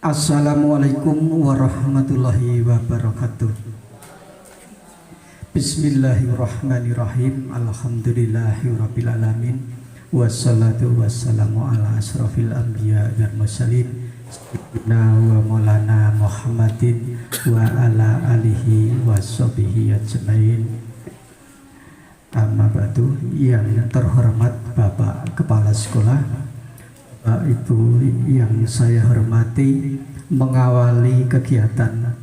Assalamualaikum warahmatullahi wabarakatuh. Bismillahirrahmanirrahim. Alhamdulillahirabbil alamin. Wassalatu wassalamu ala asrofil anbiya wal mursalin sayyidina wa maulana Muhammadin wa ala alihi washabihi ajmain. Amma ba'du. Yang terhormat Bapak Kepala Sekolah, Bapak Ibu yang saya hormati, mengawali kegiatan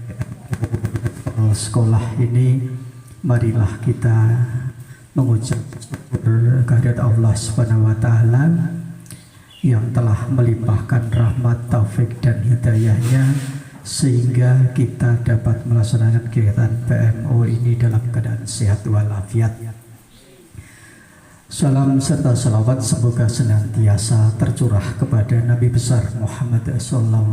sekolah ini, marilah kita mengucap syukur kehadirat Allah Subhanahu wa taala yang telah melimpahkan rahmat, taufik dan hidayahnya sehingga kita dapat melaksanakan kegiatan PMO ini dalam keadaan sehat walafiat. Salam serta salawat semoga senantiasa tercurah kepada Nabi besar Muhammad SAW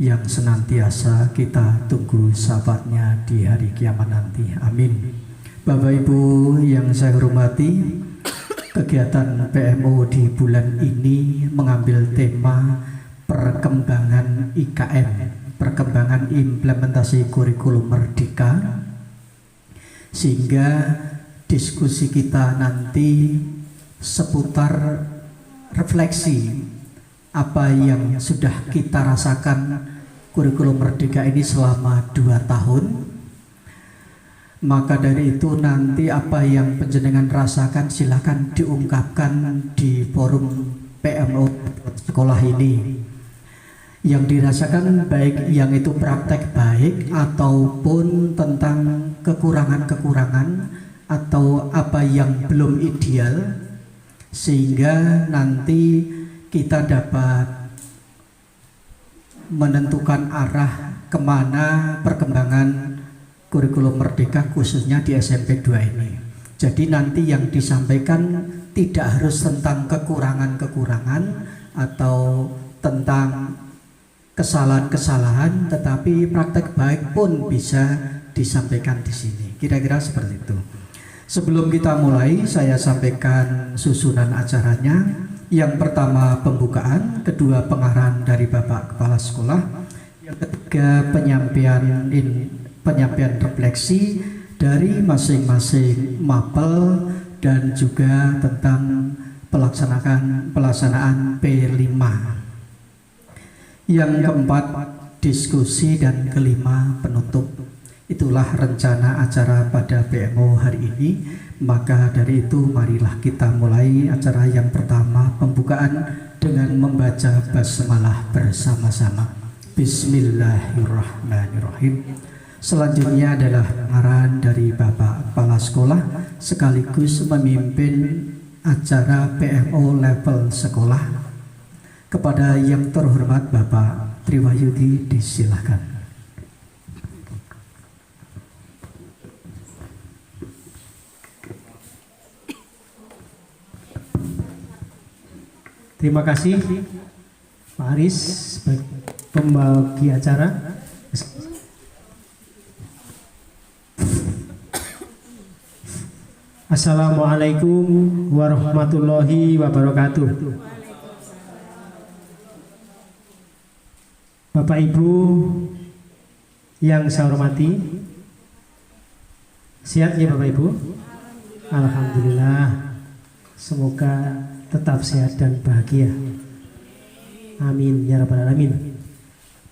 yang senantiasa kita tunggu sahabatnya di hari kiamat nanti. Amin. Bapak Ibu yang saya hormati, kegiatan PMO di bulan ini mengambil tema perkembangan IKM, perkembangan implementasi kurikulum merdeka, sehingga diskusi kita nanti seputar refleksi apa yang sudah kita rasakan kurikulum merdeka ini selama 2 tahun. Maka dari itu nanti apa yang panjenengan rasakan silakan diungkapkan di forum PMO sekolah ini. Yang dirasakan baik yang itu praktek baik ataupun tentang kekurangan-kekurangan atau apa yang belum ideal, sehingga nanti kita dapat menentukan arah kemana perkembangan kurikulum merdeka khususnya di SMP 2 ini. Jadi nanti yang disampaikan tidak harus tentang kekurangan-kekurangan atau tentang kesalahan-kesalahan, tetapi praktek baik pun bisa disampaikan di sini. Kira-kira seperti itu. Sebelum kita mulai, saya sampaikan susunan acaranya. Yang pertama pembukaan, kedua pengarahan dari Bapak Kepala Sekolah, yang ketiga penyampaian refleksi dari masing-masing mapel dan juga tentang pelaksanaan P5. Yang keempat diskusi dan kelima penutup. Itulah rencana acara pada PMO hari ini. Maka dari itu marilah kita mulai acara yang pertama, pembukaan dengan membaca basmalah bersama-sama. Bismillahirrahmanirrahim. Selanjutnya adalah arahan dari Bapak Kepala Sekolah sekaligus memimpin acara PMO level sekolah. Kepada yang terhormat Bapak Triwahyudi disilakan. Terima kasih Pak Aris sebagai pembagi acara. Assalamualaikum warahmatullahi wabarakatuh. Bapak Ibu yang saya hormati, sehat ya Bapak Ibu? Alhamdulillah. Semoga tetap sehat dan bahagia. Amin ya rabbal alamin.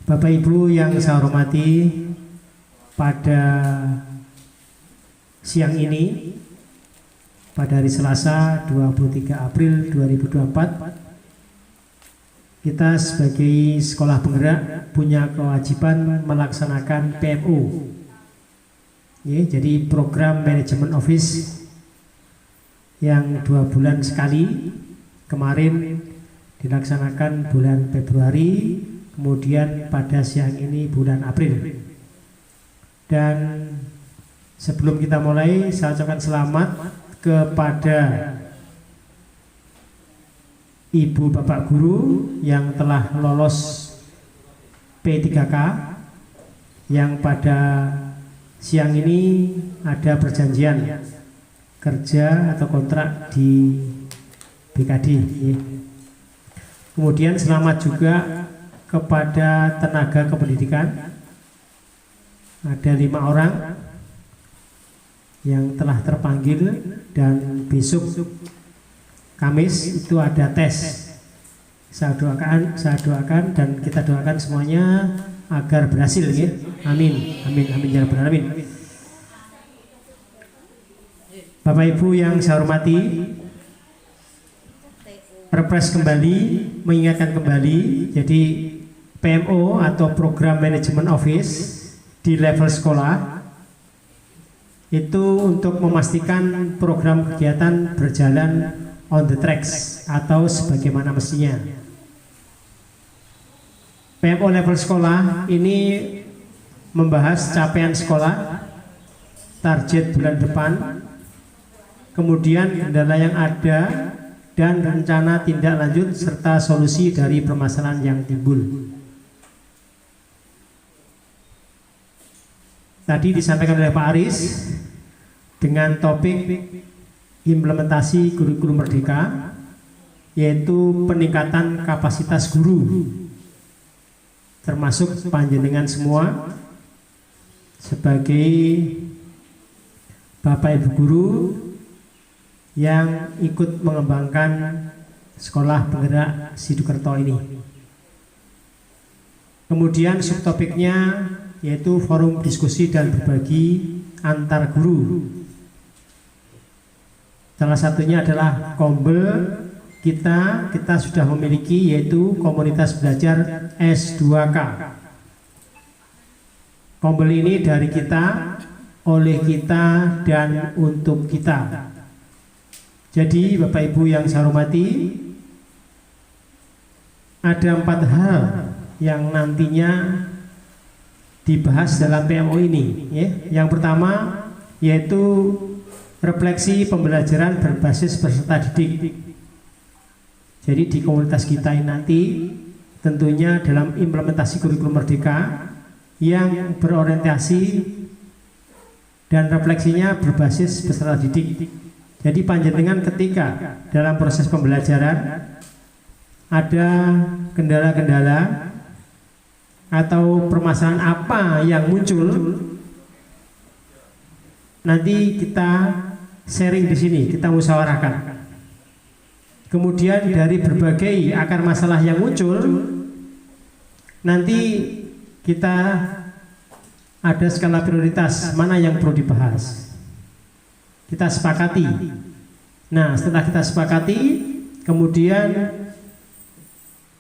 Bapak Ibu yang saya hormati, pada siang ini, pada hari Selasa 23 April 2024, kita sebagai sekolah penggerak punya kewajiban melaksanakan PMO. Ya, jadi program Management Office yang 2 bulan sekali. Kemarin dilaksanakan bulan Februari, kemudian pada siang ini bulan April. Dan sebelum kita mulai, saya ucapkan selamat kepada Ibu Bapak Guru yang telah lolos P3K, yang pada siang ini ada perjanjian kerja atau kontrak di BKD. Kemudian selamat juga kepada tenaga kependidikan. Ada 5 orang yang telah terpanggil dan besok Kamis itu ada tes. Saya doakan dan kita doakan semuanya agar berhasil ya. Amin. Amin. Amin ya rabbal alamin. Bapak Ibu yang saya hormati, refresh kembali, mengingatkan kembali, jadi PMO atau Program Management Office di level sekolah itu untuk memastikan program kegiatan berjalan on the tracks atau sebagaimana mestinya. PMO level sekolah ini membahas capaian sekolah, target bulan depan, kemudian kendala yang ada dan rencana tindak lanjut serta solusi dari permasalahan yang timbul. Tadi disampaikan oleh Pak Aris dengan topik implementasi kurikulum merdeka, yaitu peningkatan kapasitas guru, termasuk panjenengan semua sebagai Bapak Ibu guru yang ikut mengembangkan sekolah penggerak Sidokerto ini. Kemudian subtopiknya yaitu forum diskusi dan berbagi antar guru. Salah satunya adalah Kombel kita sudah memiliki, yaitu komunitas belajar S2K. Kombel ini dari kita, oleh kita, dan untuk kita. Jadi Bapak Ibu yang saya hormati, ada 4 hal yang nantinya dibahas dalam PMO ini ya. Yang pertama yaitu refleksi pembelajaran berbasis peserta didik. Jadi di komunitas kita ini nanti tentunya dalam implementasi kurikulum merdeka yang berorientasi dan refleksinya berbasis peserta didik. Jadi panjenengan ketika dalam proses pembelajaran ada kendala-kendala atau permasalahan apa yang muncul, nanti kita sharing di sini, kita musyawarahkan. Kemudian dari berbagai akar masalah yang muncul, nanti kita ada skala prioritas mana yang perlu dibahas. Kita sepakati. Nah, setelah kita sepakati, kemudian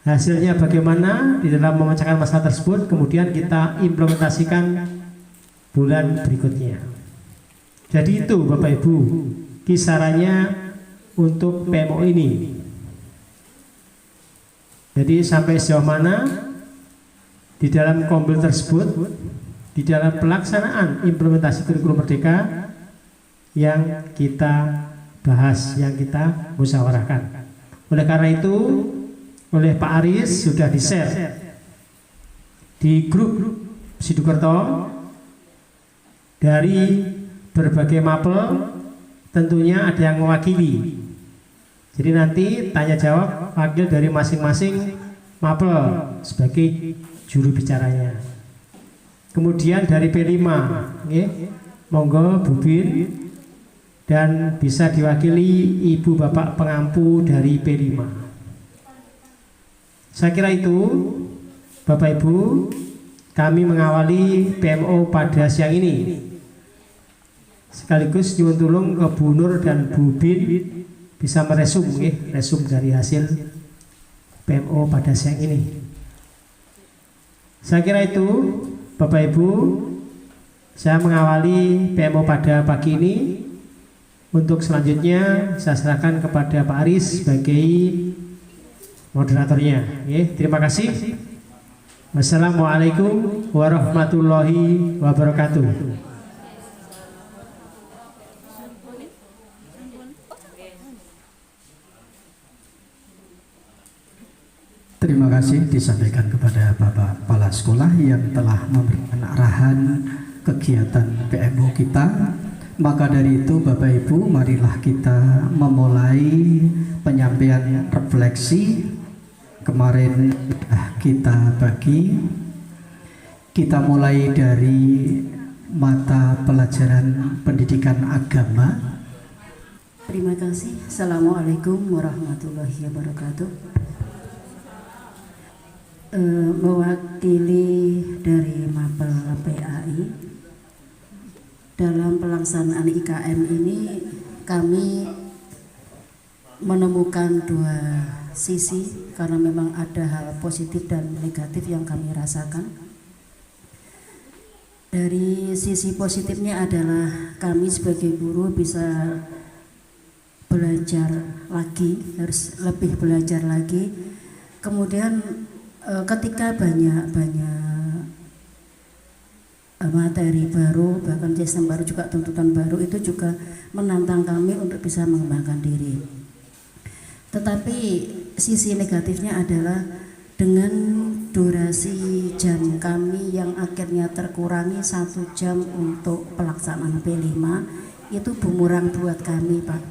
hasilnya bagaimana di dalam memecahkan masalah tersebut, kemudian kita implementasikan bulan berikutnya. Jadi itu Bapak Ibu kisarannya untuk PMO ini. Jadi sampai sejauh mana di dalam kombel tersebut, di dalam pelaksanaan implementasi kurikulum merdeka yang kita bahas, yang kita musyawarahkan. Oleh karena itu, oleh Pak Aris sudah di-share di grup Sidokerto dari berbagai mapel, tentunya ada yang mewakili. Jadi nanti tanya jawab wakil dari masing-masing mapel sebagai juru bicaranya. Kemudian dari P5 monggo Bu Bin, dan bisa diwakili Ibu Bapak pengampu dari P5. Saya kira itu Bapak Ibu, kami mengawali PMO pada siang ini. Sekaligus nyuwun tulung ke Bu Nur dan Bu Bin bisa meresum resum dari hasil PMO pada siang ini. Saya kira itu Bapak Ibu, saya mengawali PMO pada pagi ini. Untuk selanjutnya saya serahkan kepada Pak Aris sebagai moderatornya. Terima kasih. Wassalamualaikum warahmatullahi wabarakatuh. Terima kasih disampaikan kepada Bapak Kepala Sekolah yang telah memberikan arahan kegiatan PMO kita. Maka dari itu Bapak Ibu, marilah kita memulai penyampaian refleksi kemarin kita bagi, kita mulai dari mata pelajaran pendidikan agama. Terima kasih. Assalamualaikum warahmatullahi wabarakatuh. Mewakili dari Mapel PAI dalam pelaksanaan IKM ini, kami menemukan dua sisi karena memang ada hal positif dan negatif yang kami rasakan. Dari sisi positifnya adalah kami sebagai guru bisa belajar lagi, harus lebih belajar lagi. Kemudian ketika banyak materi baru, bahkan sistem baru juga tuntutan baru, itu juga menantang kami untuk bisa mengembangkan diri. Tetapi sisi negatifnya adalah dengan durasi jam kami yang akhirnya terkurangi 1 jam untuk pelaksanaan P5, itu bumerang buat kami, Pak.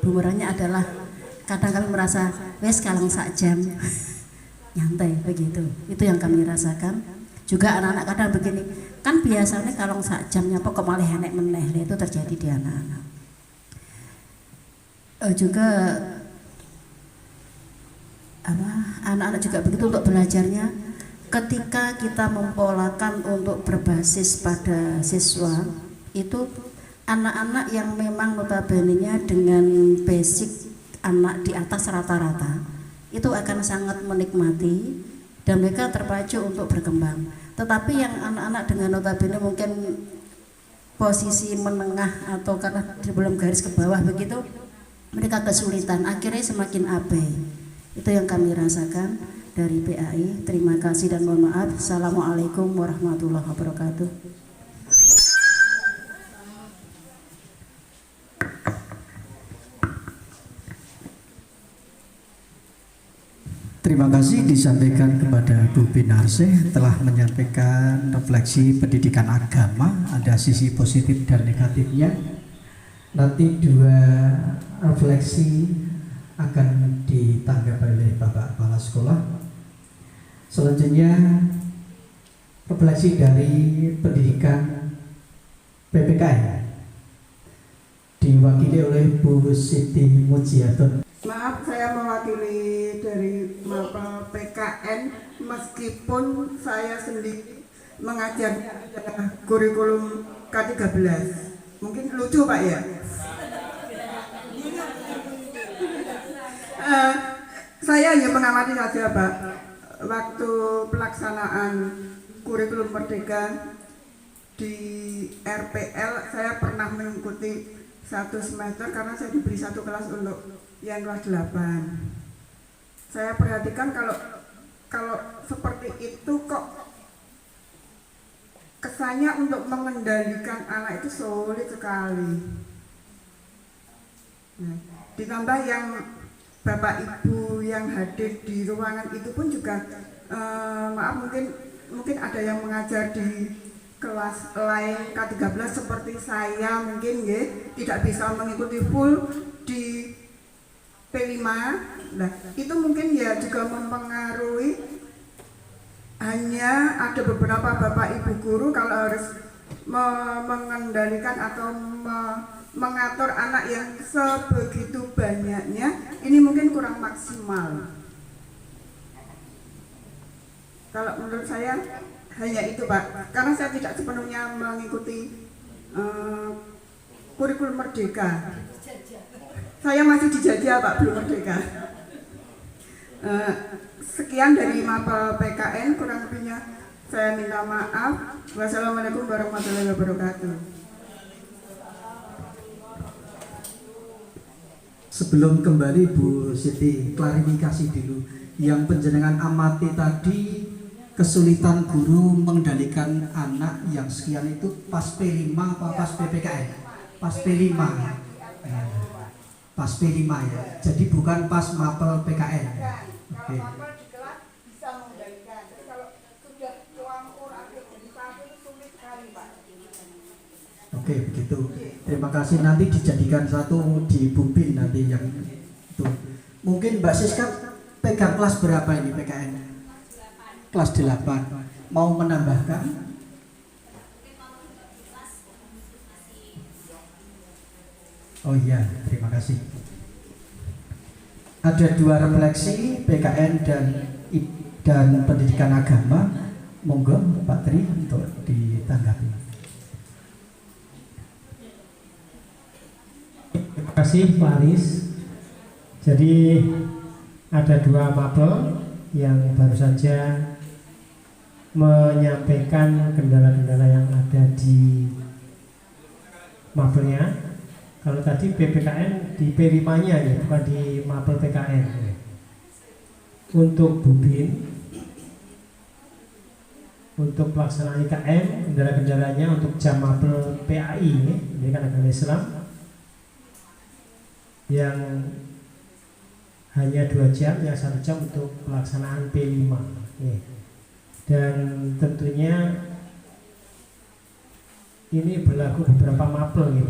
Bumerangnya adalah kadang kami merasa wes kalang sak jam nyantai begitu. Itu yang kami rasakan. Juga anak-anak kadang begini, kan biasanya kalau sak jamnya kok malah enek meneh, itu terjadi di anak-anak. Juga anak-anak juga begitu untuk belajarnya. Ketika kita mempolakan untuk berbasis pada siswa, itu anak-anak yang memang notabene-nya dengan basic anak di atas rata-rata itu akan sangat menikmati dan mereka terpacu untuk berkembang. Tetapi yang anak-anak dengan notabene mungkin posisi menengah atau karena di belum garis ke bawah begitu, mereka kesulitan, akhirnya semakin abai. Itu yang kami rasakan dari PAI. Terima kasih dan mohon maaf. Assalamualaikum warahmatullahi wabarakatuh. Terima kasih disampaikan kepada Bu Binarsih telah menyampaikan refleksi pendidikan agama, ada sisi positif dan negatifnya. Nanti dua refleksi akan ditanggapi oleh Bapak Kepala Sekolah. Selanjutnya refleksi dari pendidikan PPKN diwakili oleh Bu Siti Mujiatun. Maaf, saya mewakili dari Mapel PKN meskipun saya sendiri mengajar kurikulum K13. Mungkin lucu Pak ya? Saya hanya mengamati saja Pak. Waktu pelaksanaan kurikulum Merdeka di RPL saya pernah mengikuti 1 semester karena saya diberi 1 kelas untuk yang kelas 8. Saya perhatikan kalau seperti itu kok kesannya untuk mengendalikan anak itu sulit sekali. Nah, ditambah yang Bapak Ibu yang hadir di ruangan itu pun juga maaf mungkin ada yang mengajar di kelas lain K13 seperti saya mungkin ya, tidak bisa mengikuti full di P5. Nah, itu mungkin ya juga mempengaruhi. Hanya ada beberapa Bapak Ibu guru kalau harus mengendalikan atau mengatur anak yang sebegitu banyaknya, ini mungkin kurang maksimal. Kalau menurut saya hanya itu Pak, karena saya tidak sepenuhnya mengikuti kurikulum Merdeka. Saya masih dijajah Pak, belum merdeka. Sekian dari Mapel PKN, kurang lebihnya saya minta maaf. Wassalamualaikum warahmatullahi wabarakatuh. Sebelum kembali Bu Siti, klarifikasi dulu. Yang penjenengan amati tadi, kesulitan guru mengendalikan anak yang sekian itu pas P5 apa pas PPKN? Pas P5. Pas P5 ya. Jadi bukan pas Mapel PKN. Oke. Mapel di kelas bisa mengendalikan. Tapi kalau sudah campur akhir jadi satu itu sulit sekali Pak. Oke, begitu. Terima kasih, nanti dijadikan satu di Bubin nanti yang itu. Mungkin Mbak Siska pegang kelas berapa ini PKN? Kelas 8. Mau menambahkan? Oh iya, terima kasih. Ada 2 refleksi PKN dan pendidikan agama. Monggo Pak Tri untuk ditanggapi. Terima kasih Pak Aris. Jadi ada 2 mapel yang baru saja menyampaikan kendala-kendala yang ada di mapelnya. Kalau tadi PPKN di P5-nya ya, bukan di mapel PKN. Untuk Bubin, untuk pelaksanaan IKM, kendala-kendalanya untuk jam mapel PAI ini kan agama Islam yang hanya 2 jam, yang 1 jam untuk pelaksanaan P5 dan tentunya ini berlaku beberapa mapel ya,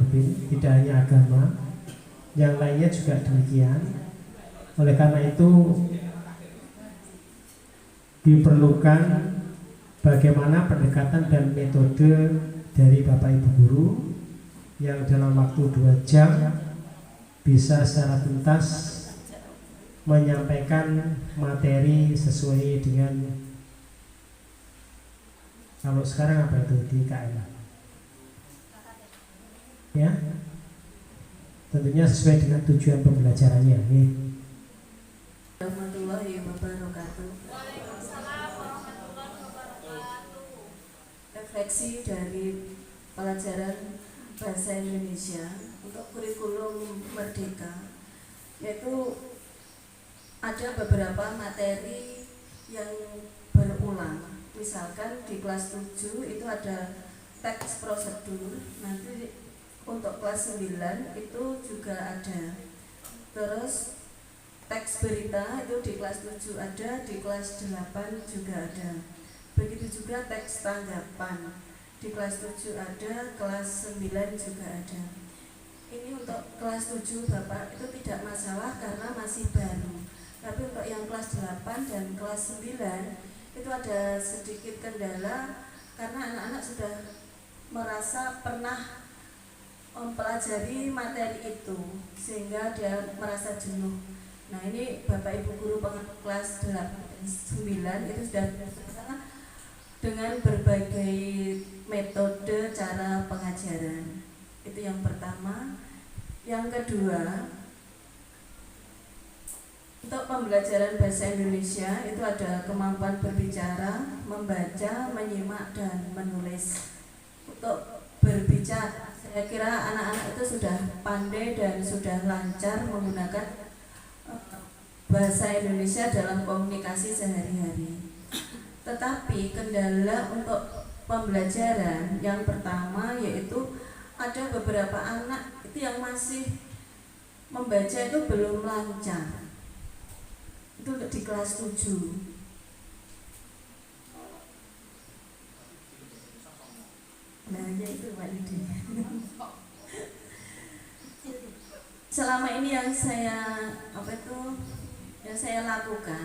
tidak hanya agama, yang lainnya juga demikian. Oleh karena itu diperlukan bagaimana pendekatan dan metode dari Bapak Ibu Guru yang dalam waktu 2 jam bisa secara tuntas menyampaikan materi sesuai dengan, kalau sekarang apa itu di KM ya, tentunya sesuai dengan tujuan pembelajarannya nih. Warahmatullahi wabarakatuh. Refleksi dari pelajaran bahasa Indonesia untuk kurikulum Merdeka, yaitu ada beberapa materi yang berulang. Misalkan di kelas 7 itu ada teks prosedur, nanti untuk kelas 9 itu juga ada. Terus teks berita itu di kelas 7 ada, di kelas 8 juga ada. Begitu juga teks tanggapan di kelas 7 ada, kelas 9 juga ada. Ini untuk kelas 7 Bapak itu tidak masalah karena masih baru. Tapi untuk yang kelas 8 dan kelas 9 itu ada sedikit kendala karena anak-anak sudah merasa pernah mempelajari materi itu sehingga dia merasa jenuh. Nah, ini Bapak Ibu Guru kelas 9 itu sudah dengan berbagai metode cara pengajaran. Itu yang pertama. Yang kedua, untuk pembelajaran bahasa Indonesia itu ada kemampuan berbicara, membaca, menyimak, dan menulis. Untuk berbicara, saya kira anak-anak itu sudah pandai dan sudah lancar menggunakan bahasa Indonesia dalam komunikasi sehari-hari. Tetapi kendala untuk pembelajaran yang pertama yaitu ada beberapa anak itu yang masih membaca itu belum lancar. Itu untuk di kelas 7. Nah, itu Pak Yudi. Selama ini yang saya lakukan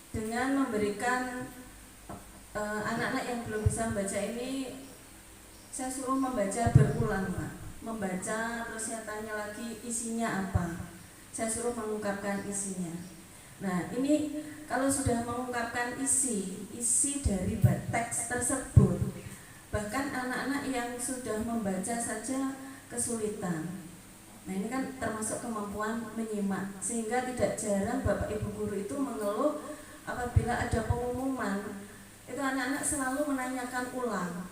dengan memberikan anak-anak yang belum bisa membaca ini, saya suruh membaca berulang, Pak. Membaca terus saya tanya lagi isinya apa. Saya suruh mengungkapkan isinya. Nah, ini kalau sudah mengungkapkan isi dari teks tersebut, bahkan anak-anak yang sudah membaca saja kesulitan. Nah, ini kan termasuk kemampuan menyimak, sehingga tidak jarang Bapak Ibu Guru itu mengeluh apabila ada pengumuman, itu anak-anak selalu menanyakan ulang.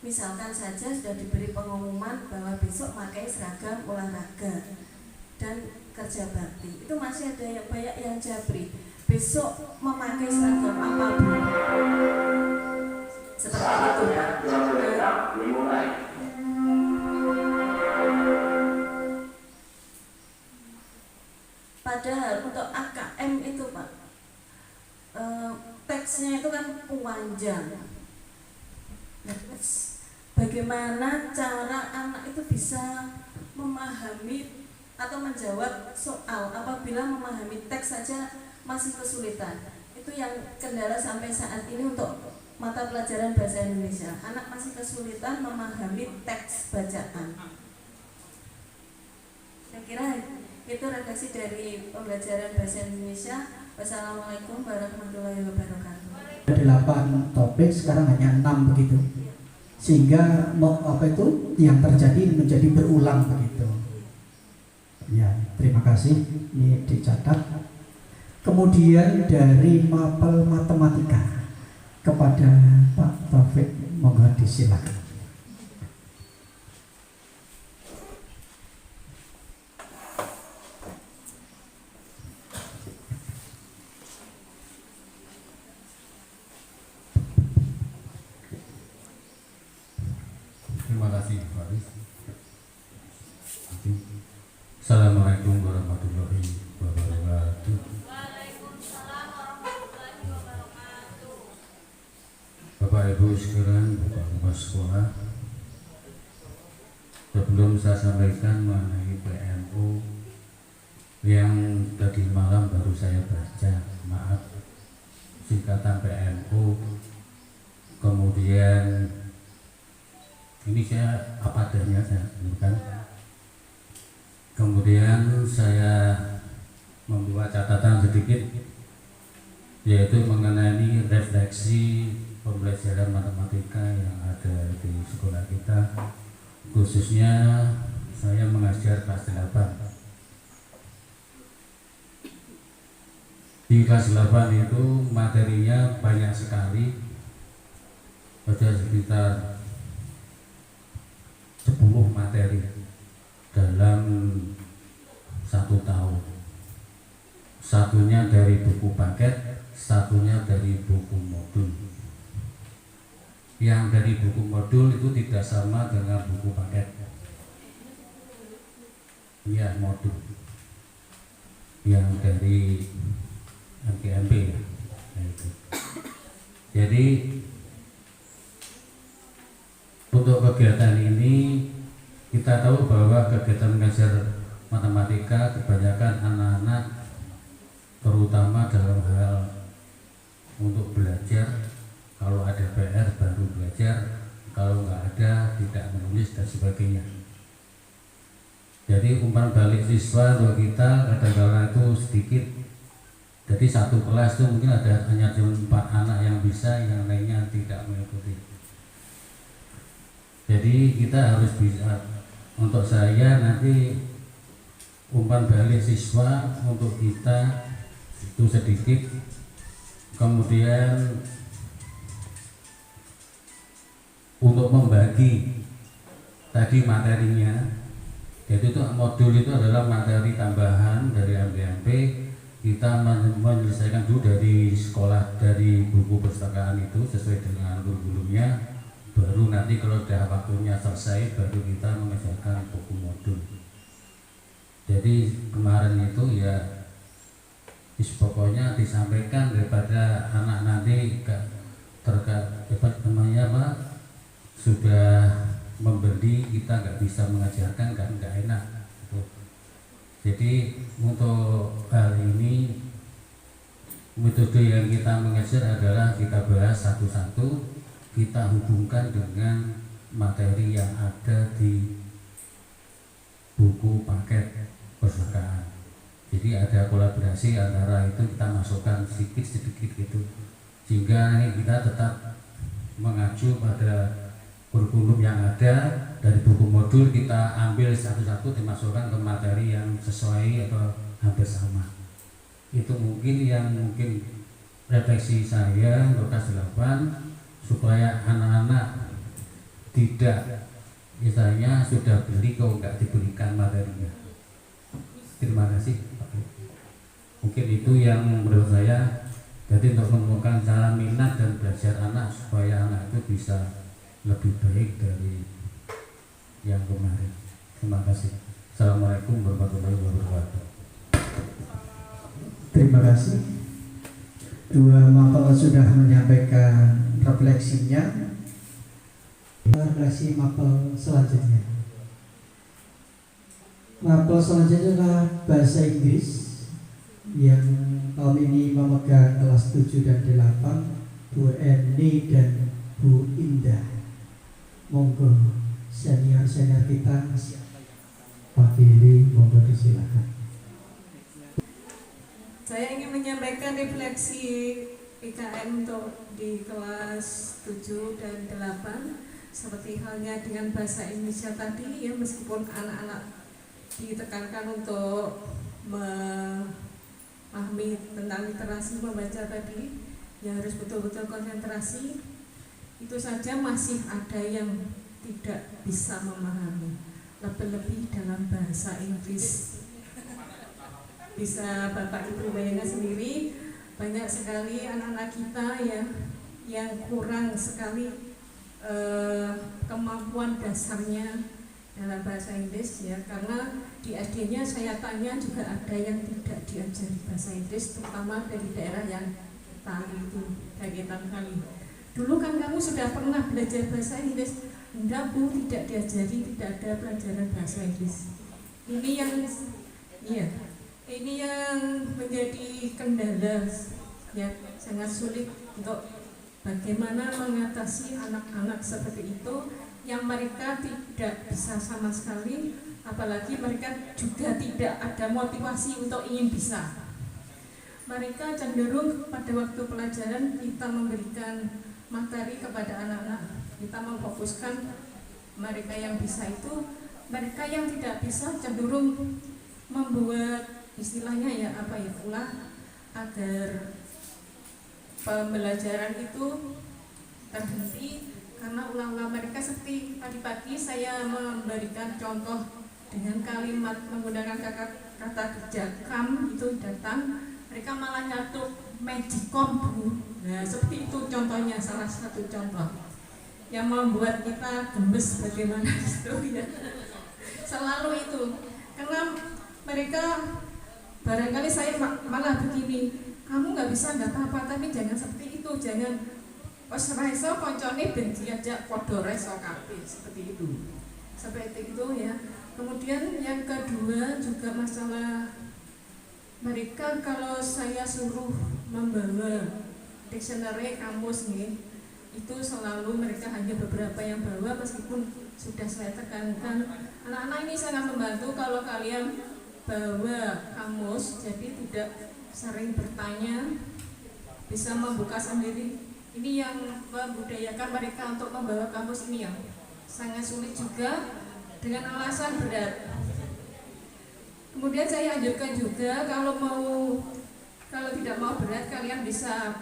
Misalkan saja sudah diberi pengumuman bahwa besok pakai seragam olahraga dan kerja bakti, itu masih ada yang banyak yang jabri, besok memakai seragam apa Bu? Seperti itu Pak. Padahal untuk AKM itu Pak, teksnya itu kan panjang. Bagaimana cara anak itu bisa memahami atau menjawab soal apabila memahami teks saja masih kesulitan. Itu yang kendala sampai saat ini untuk mata pelajaran bahasa Indonesia. Anak masih kesulitan memahami teks bacaan. Saya kira itu refleksi dari pembelajaran bahasa Indonesia. Wassalamualaikum warahmatullahi wabarakatuh. 8 topik sekarang hanya 6 begitu, sehingga yang terjadi menjadi berulang begitu. Ya, terima kasih, ini dicatat. Kemudian dari mapel matematika kepada Pak Taufik, monggo disilakan. Terima kasih Pak Aris. Assalamualaikum warahmatullahi wabarakatuh. Waalaikumsalam warahmatullahi wabarakatuh. Bapak Ibu sekalian, Bapak sekolah, sebelum saya sampaikan mengenai PMU yang tadi malam baru saya baca, maaf, singkatan PMU, kemudian ini saya apa adanya saya sebutkan. Kemudian saya membuat catatan sedikit, yaitu mengenai refleksi pembelajaran matematika yang ada di sekolah kita, khususnya saya mengajar kelas 8. Di kelas 8 itu materinya banyak sekali, ada sekitar 10 materi dalam 1 tahun. Satunya dari buku paket, satunya dari buku modul. Yang dari buku modul itu tidak sama dengan buku paket. Ya, modul. Yang dari MKMP ya. Itu. Jadi untuk kegiatan ini kita tahu bahwa kegiatan mengajar matematika kebanyakan anak-anak terutama dalam hal untuk belajar, kalau ada PR baru belajar, kalau nggak ada tidak menulis dan sebagainya. Jadi umpan balik siswa untuk kita kadang-kadang itu sedikit. Jadi satu kelas itu mungkin ada hanya cuma 4 anak yang bisa, yang lainnya tidak mengikuti. Jadi kita harus bisa, untuk saya nanti umpan balik siswa untuk kita itu sedikit, kemudian untuk membagi tadi materinya, jadi itu modul itu adalah materi tambahan dari MPMP. Kita menyelesaikan dulu dari sekolah, dari buku perpustakaan itu sesuai dengan kurikulumnya. Baru nanti kalau sudah waktunya selesai baru kita mengerjakan buku modul. Jadi kemarin itu ya pokoknya disampaikan daripada anak nanti sudah membeli kita nggak bisa mengajarkan, kan nggak enak gitu. Jadi untuk hal ini metode yang kita mengajar adalah kita bahas satu-satu, kita hubungkan dengan materi yang ada di buku paket perpustakaan. Jadi ada kolaborasi antara itu, kita masukkan sedikit-sedikit gitu, sehingga ini kita tetap mengacu pada kurikulum yang ada. Dari buku modul kita ambil satu-satu dimasukkan ke materi yang sesuai atau hampir sama. Itu mungkin refleksi saya untuk kelas 8, supaya anak-anak tidak misalnya sudah beli kok nggak diberikan materinya. Terima kasih. Mungkin itu yang menurut saya, jadi untuk menemukan cara minat dan belajar anak supaya anak itu bisa lebih baik dari yang kemarin. Terima kasih. Assalamualaikum warahmatullahi wabarakatuh. Terima kasih. Dua mapel sudah menyampaikan refleksinya. Refleksi mapel selanjutnya. Mapel selanjutnya adalah bahasa Inggris yang tahun ini memegang kelas 7 dan 8, Bu Eni dan Bu Indah. Monggo senior-senior kita wakili, monggo disilakan. Saya ingin menyampaikan refleksi PKM untuk di kelas 7 dan 8 seperti halnya dengan bahasa Indonesia tadi ya, meskipun anak-anak ditekankan untuk memahami tentang literasi membaca tadi ya harus betul-betul konsentrasi, itu saja masih ada yang tidak bisa memahami, lebih-lebih dalam bahasa Inggris. Bisa Bapak Ibu bayangkan sendiri, banyak sekali anak-anak kita ya yang kurang sekali kemampuan dasarnya dalam bahasa Inggris ya, karena di SD-nya saya tanya juga ada yang tidak diajari bahasa Inggris, terutama dari daerah yang tadi itu kagetan kali. Dulu kan kamu sudah pernah belajar bahasa Inggris? Enggak Bu, tidak diajari, tidak ada pelajaran bahasa Inggris. Ini yang menjadi kendala ya, sangat sulit untuk bagaimana mengatasi anak-anak seperti itu yang mereka tidak bisa sama sekali, apalagi mereka juga tidak ada motivasi untuk ingin bisa. Mereka cenderung pada waktu pelajaran kita memberikan materi kepada anak-anak, kita memfokuskan mereka yang bisa itu, mereka yang tidak bisa cenderung membuat istilahnya ya ulah agar pembelajaran itu terhenti karena ulah-ulah mereka. Seperti tadi pagi saya memberikan contoh dengan kalimat menggunakan kata kerja come itu datang, mereka malah nyatuk magicom Bu. Nah seperti itu contohnya, salah satu contoh yang membuat kita gemes bagaimana itu ya. Selalu itu karena mereka barangkali saya malah begini, kamu nggak bisa nggak apa-apa, tapi jangan seperti itu, jangan pas reso koncone ben diajak podo reso kabeh, seperti itu ya. Kemudian yang kedua juga masalah mereka, kalau saya suruh membawa dictionary kamus nih, itu selalu mereka hanya beberapa yang bawa, meskipun sudah saya tekankan anak-anak ini sangat membantu kalau kalian bawa kamus, jadi tidak sering bertanya, bisa membuka sendiri. Ini yang membudayakan mereka untuk membawa kamus ini yang sangat sulit juga dengan alasan berat. Kemudian saya anjurkan juga kalau tidak mau berat, kalian bisa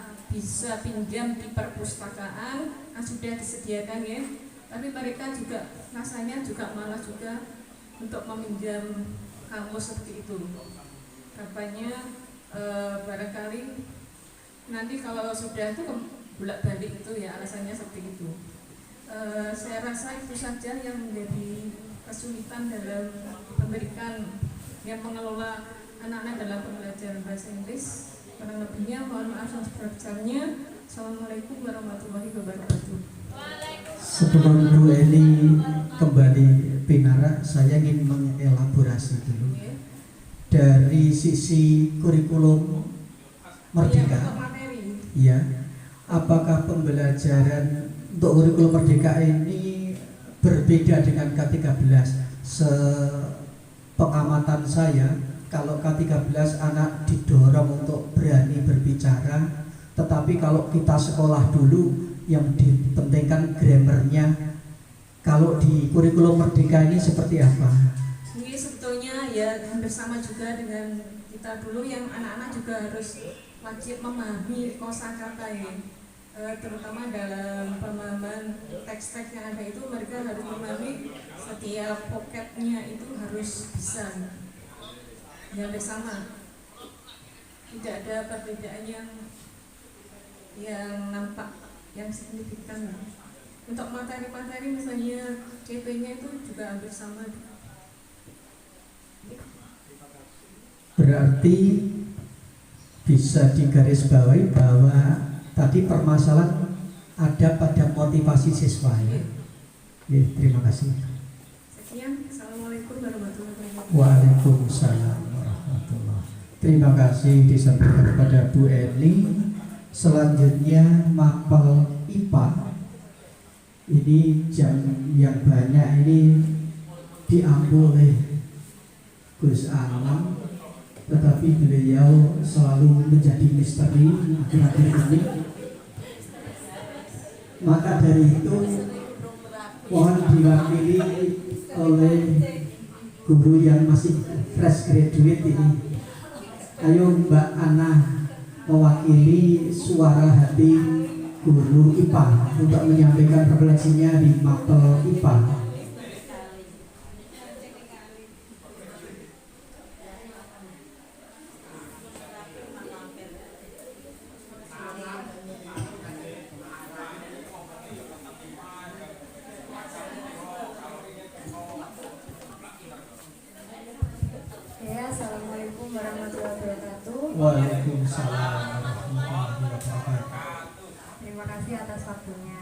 pinjam di perpustakaan sudah disediakan ya. Tapi mereka juga rasanya juga malas juga untuk meminjam kamus seperti itu. Katanya barangkali nanti kalau sudah itu bolak-balik itu ya, alasannya seperti itu. Saya rasa itu saja yang menjadi kesulitan dalam memberikan yang mengelola anak-anak dalam pembelajaran bahasa Inggris. Kurang lebihnya mohon maaf yang sebesar-besarnya. Assalamualaikum warahmatullahi wabarakatuh. Sebelum Bu Eni kembali pinara, saya ingin mengelaborasi dulu dari sisi kurikulum Merdeka. Ya, apakah pembelajaran untuk kurikulum Merdeka ini berbeda dengan K13? Sepengamatan saya, kalau K13 anak didorong untuk berani berbicara, tetapi kalau kita sekolah dulu yang dipentingkan grammarnya. Kalau di kurikulum Merdeka ini seperti apa? Ini sebetulnya ya hampir sama juga dengan kita dulu, yang anak-anak juga harus wajib memahami kosakata ya. Terutama dalam pemahaman teks-teks yang ada itu, mereka harus memahami setiap poketnya itu harus bisa yang bersama. Tidak ada perbedaan yang nampak yang signifikan. Untuk materi-materi misalnya CP-nya itu juga hampir sama. Berarti bisa digarisbawahi bahwa tadi permasalahan ada pada motivasi siswa ya. Ya, terima kasih. Sekian, assalamualaikum warahmatullahi wabarakatuh. Waalaikumsalam warahmatullahi. Terima kasih disampaikan kepada Bu Eni. Selanjutnya mapel IPA. Ini jam yang banyak ini diambil oleh Gus Alam, tetapi beliau selalu menjadi misteri akhir-akhir ini. Maka dari itu mohon diwakili oleh guru yang masih fresh graduate ini. Ayo Mbak Ana mewakili suara hati guru IPA untuk menyampaikan refleksinya di mapel IPA. Assalamualaikum warahmatullahi wabarakatuh. Waalaikumsalam warahmatullahi wabarakatuh. Terima kasih atas waktunya.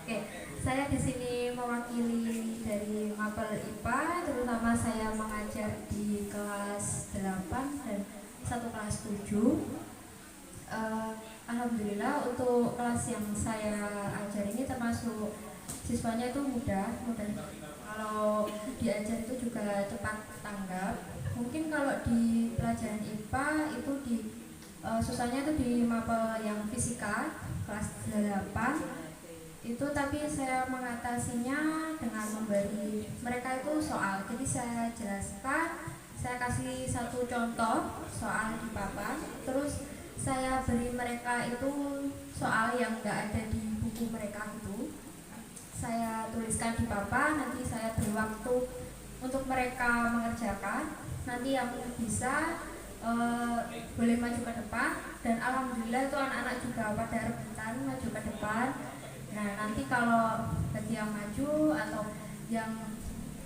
Oke, saya di sini mewakili dari mapel IPA, terutama saya mengajar di kelas 8 dan satu kelas 7. Alhamdulillah untuk kelas yang saya ajar ini termasuk siswanya itu mudah. Kalau diajar itu juga cepat tanggap. Mungkin kalau di pelajaran IPA itu susahnya itu di mapel yang fisika kelas 8 itu, tapi saya mengatasinya dengan memberi mereka itu soal. Jadi saya jelaskan, saya kasih satu contoh soal di papan, terus saya beri mereka itu soal yang enggak ada di buku mereka itu. Saya tuliskan di papan, nanti saya beri waktu untuk mereka mengerjakan. Nanti yang bisa boleh maju ke depan, dan alhamdulillah itu anak-anak juga pada rebutan maju ke depan. Nah nanti kalau bagi yang maju atau yang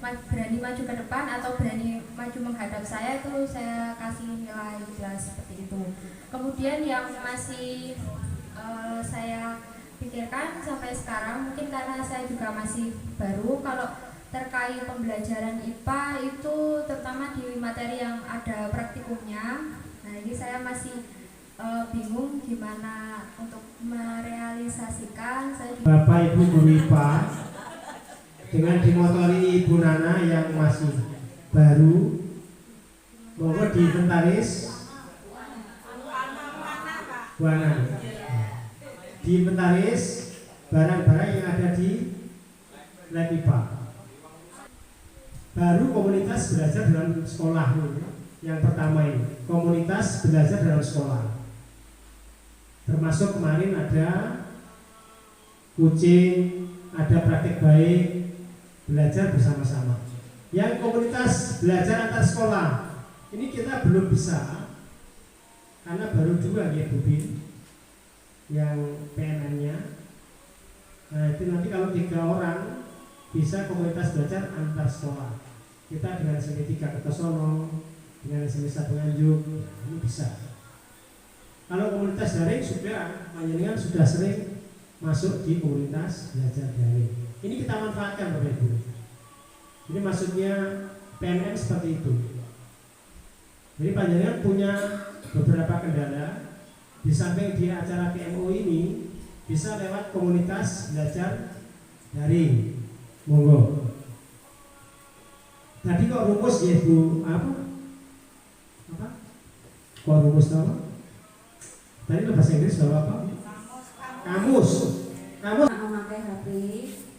berani maju ke depan atau berani maju menghadap saya, itu saya kasih nilai jelas seperti itu. Kemudian yang masih saya pikirkan sampai sekarang, mungkin karena saya juga masih baru, kalau terkait pembelajaran IPA itu terutama di materi yang ada praktikumnya. Nah ini saya masih bingung gimana untuk merealisasikan. Bapak Ibu guru IPA dengan dimotori Ibu Nana yang masih baru, monggo diinventaris Bu Ana, diinventaris barang-barang yang ada di lab IPA. Baru komunitas belajar dalam sekolah ini, yang pertama ini komunitas belajar dalam sekolah, termasuk kemarin ada kucing, ada praktek baik, belajar bersama-sama. Yang komunitas belajar antar sekolah ini kita belum bisa karena baru 2 ya Bu Bin yang PNN-nya. Nah itu nanti kalau 3 orang bisa komunitas belajar antar sekolah. Kita dengan SMP 3 Kertosono, dengan SMP 1 Nganjuk, ini bisa. Kalau komunitas daring sudah, panjenengan sudah sering masuk di komunitas belajar daring. Ini kita manfaatkan Bapak Ibu. Ini maksudnya PNN seperti itu. Jadi panjenengan punya beberapa kendala, di samping di acara PMO ini bisa lewat komunitas belajar daring. Monggo. Tadi kok rumus ya Bu apa? Kok rumus apa? Tadi bahasa Inggris apa? Kamus. Memakai HP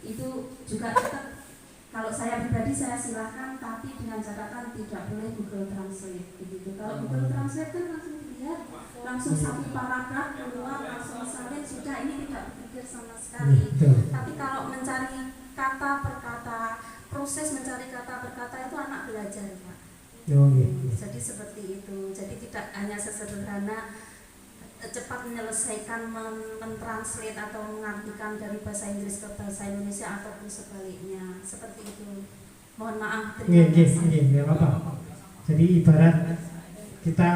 itu juga tetap, kalau saya pribadi saya silahkan, tapi dengan catatan tidak boleh Google Translate begitu. Kalau Google Translate kan langsung dilihat, langsung satu paragraf keluar, langsung salin, sudah, ini tidak berpikir sama sekali. Tapi kalau mencari kata per kata, proses mencari kata per kata itu anak belajar Pak. Jadi seperti itu. Jadi tidak hanya sesederhana cepat menyelesaikan mentranslate atau mengartikan dari bahasa Inggris ke bahasa Indonesia ataupun sebaliknya, seperti itu. Mohon maaf. Nggak apa-apa. Jadi ibarat kita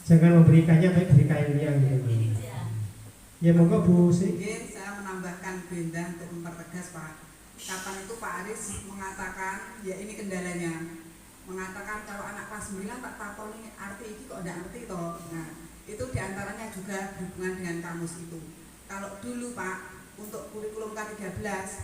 jangan memberikannya tapi berikan yang gitu. Ya monggo Bu Sri. Saya menambahkan Benda untuk mempertegas Pak. Kapan itu Pak Aris mengatakan ya ini kendalanya. mengatakan kalau anak kelas 9 tak takoni arti ini kok tidak ngerti toh. Nah, itu diantaranya juga berhubungan dengan kamus itu. Kalau dulu Pak, untuk kurikulum K13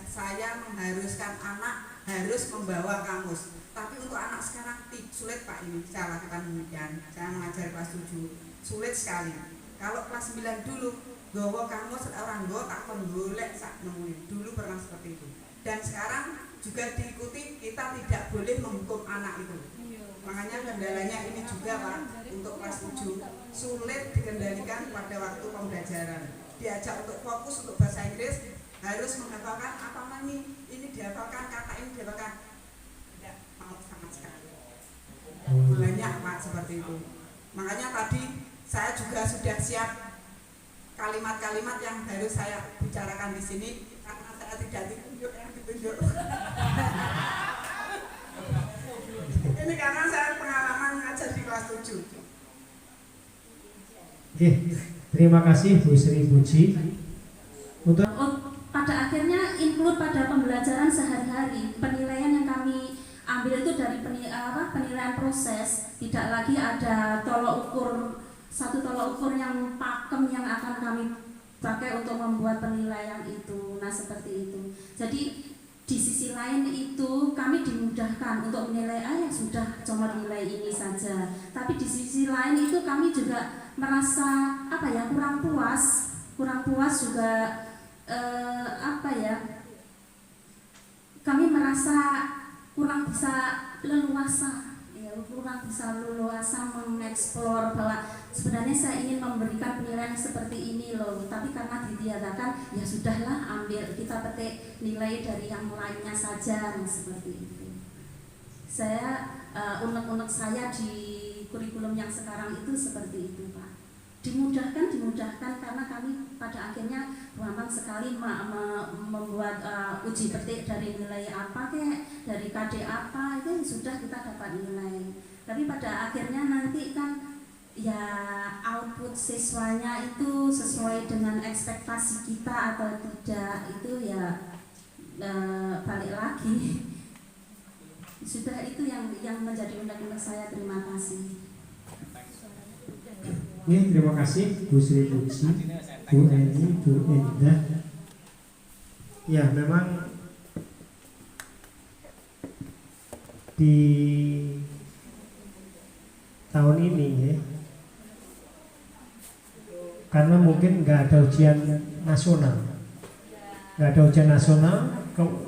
saya mengharuskan anak harus membawa kamus. Tapi untuk anak sekarang sulit Pak, ini saya lakukan demikian. Saya mengajar kelas 7, sulit sekali. Kalau kelas 9 dulu bawa kamus orang gue tak golek sak nemuin. Dulu pernah seperti itu. Dan sekarang juga diikuti, kita tidak boleh menghukum anak itu. Makanya kendalanya ini juga Pak, untuk kelas 7 sulit dikendalikan pada waktu pembelajaran. Diajak untuk fokus untuk bahasa Inggris, harus menghafalkan apa ini dihafalkan, kata ini dihafalkan. Tidak mau sama sekali. Banyak Pak seperti itu. Makanya tadi saya juga sudah siap kalimat-kalimat yang harus saya bicarakan di sini karena saya tidak ditunjuk yang ditunjuk. Ini karena saya pengalaman ngajar di kelas 7. Oke, terima kasih Bu Sri Puji. Untuk pada akhirnya include pada pembelajaran sehari-hari. Penilaian yang kami ambil itu dari penilaian proses, tidak lagi ada satu tolok ukur yang pakem yang akan kami pakai untuk membuat penilaian itu. Nah, seperti itu. Jadi di sisi lain itu kami dimudahkan untuk menilai ya sudah cuma nilai ini saja. Tapi di sisi lain itu kami juga merasa kurang puas juga kami merasa kurang bisa leluasa mengeksplor bahwa sebenarnya saya ingin memberikan penilaian seperti ini loh, tapi karena ditiadakan ya sudahlah, ambil kita petik nilai dari yang lainnya saja. Nah, seperti itu. Saya unek-unek saya di kurikulum yang sekarang itu seperti itu Pak. Dimudahkan karena kami pada akhirnya gampang sekali membuat uji petik dari nilai apa dari KD apa itu sudah kita dapat nilai. Tapi pada akhirnya nanti kan ya output siswanya itu sesuai dengan ekspektasi kita atau tidak, itu ya balik lagi. Sudah itu yang menjadi undang-undang saya. Terima kasih. Terima kasih Bu Sri Puji, Bu Eni, Bu Endah. Ya, memang di tahun ini ya, karena mungkin nggak ada ujian nasional,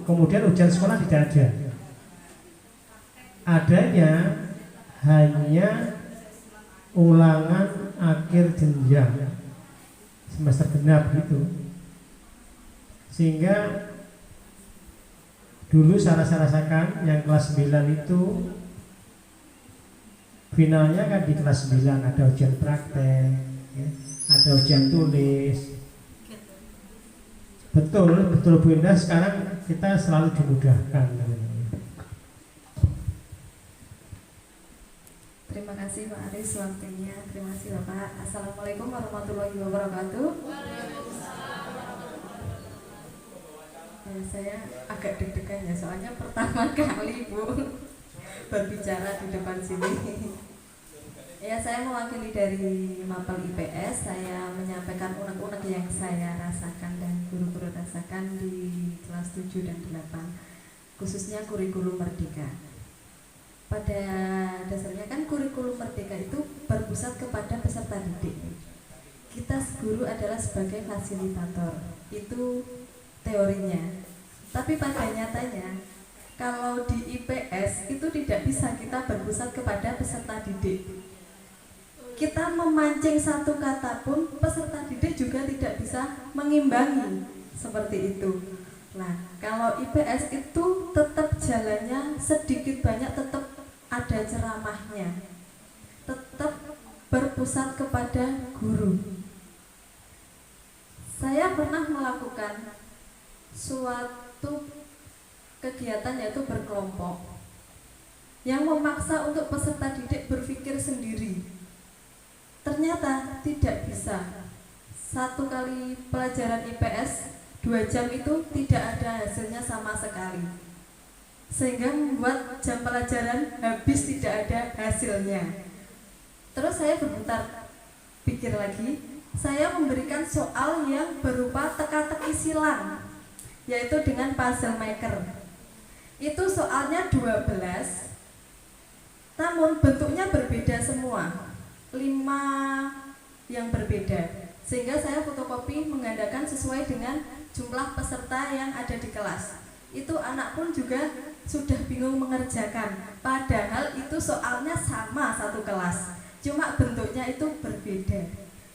kemudian ujian sekolah tidak ada. Adanya hanya ulangan akhir jenjang semester genap gitu, sehingga dulu saya rasakan yang kelas 9 itu finalnya kan di kelas 9 ada ujian praktek ya, ada ujian tulis. Betul Bu Indah, sekarang kita selalu dimudahkan. Terima kasih Pak Aris waktunya. Terima kasih Bapak. Assalamualaikum warahmatullahi wabarakatuh. Saya agak deg-degan ya, soalnya pertama kali Bu berbicara di depan sini. Ya, saya mewakili dari Mapel IPS. Saya menyampaikan unek-unek yang saya rasakan dan guru-guru rasakan di kelas 7 dan 8, khususnya kurikulum Merdeka. Pada dasarnya kan kurikulum Merdeka itu berpusat kepada peserta didik. Kita guru adalah sebagai fasilitator, itu teorinya. Tapi pada nyatanya, kalau di IPS itu tidak bisa kita berpusat kepada peserta didik. Kita memancing satu kata pun peserta didik juga tidak bisa mengimbangi, seperti itu. Nah, kalau IPS itu tetap jalannya sedikit banyak tetap ada ceramahnya, tetap berpusat kepada guru. Saya pernah melakukan suatu kegiatan yaitu berkelompok yang memaksa untuk peserta didik berpikir sendiri. Ternyata tidak bisa. Satu kali pelajaran IPS 2 jam itu tidak ada hasilnya sama sekali. sehingga membuat jam pelajaran habis tidak ada hasilnya. Terus saya berputar pikir lagi, saya memberikan soal yang berupa teka-teki silang, yaitu dengan puzzle maker. Itu soalnya 12, namun bentuknya berbeda semua, 5 yang berbeda, sehingga saya fotokopi menggandakan sesuai dengan jumlah peserta yang ada di kelas. Itu anak pun juga sudah bingung mengerjakan, padahal itu soalnya sama satu kelas, cuma bentuknya itu berbeda.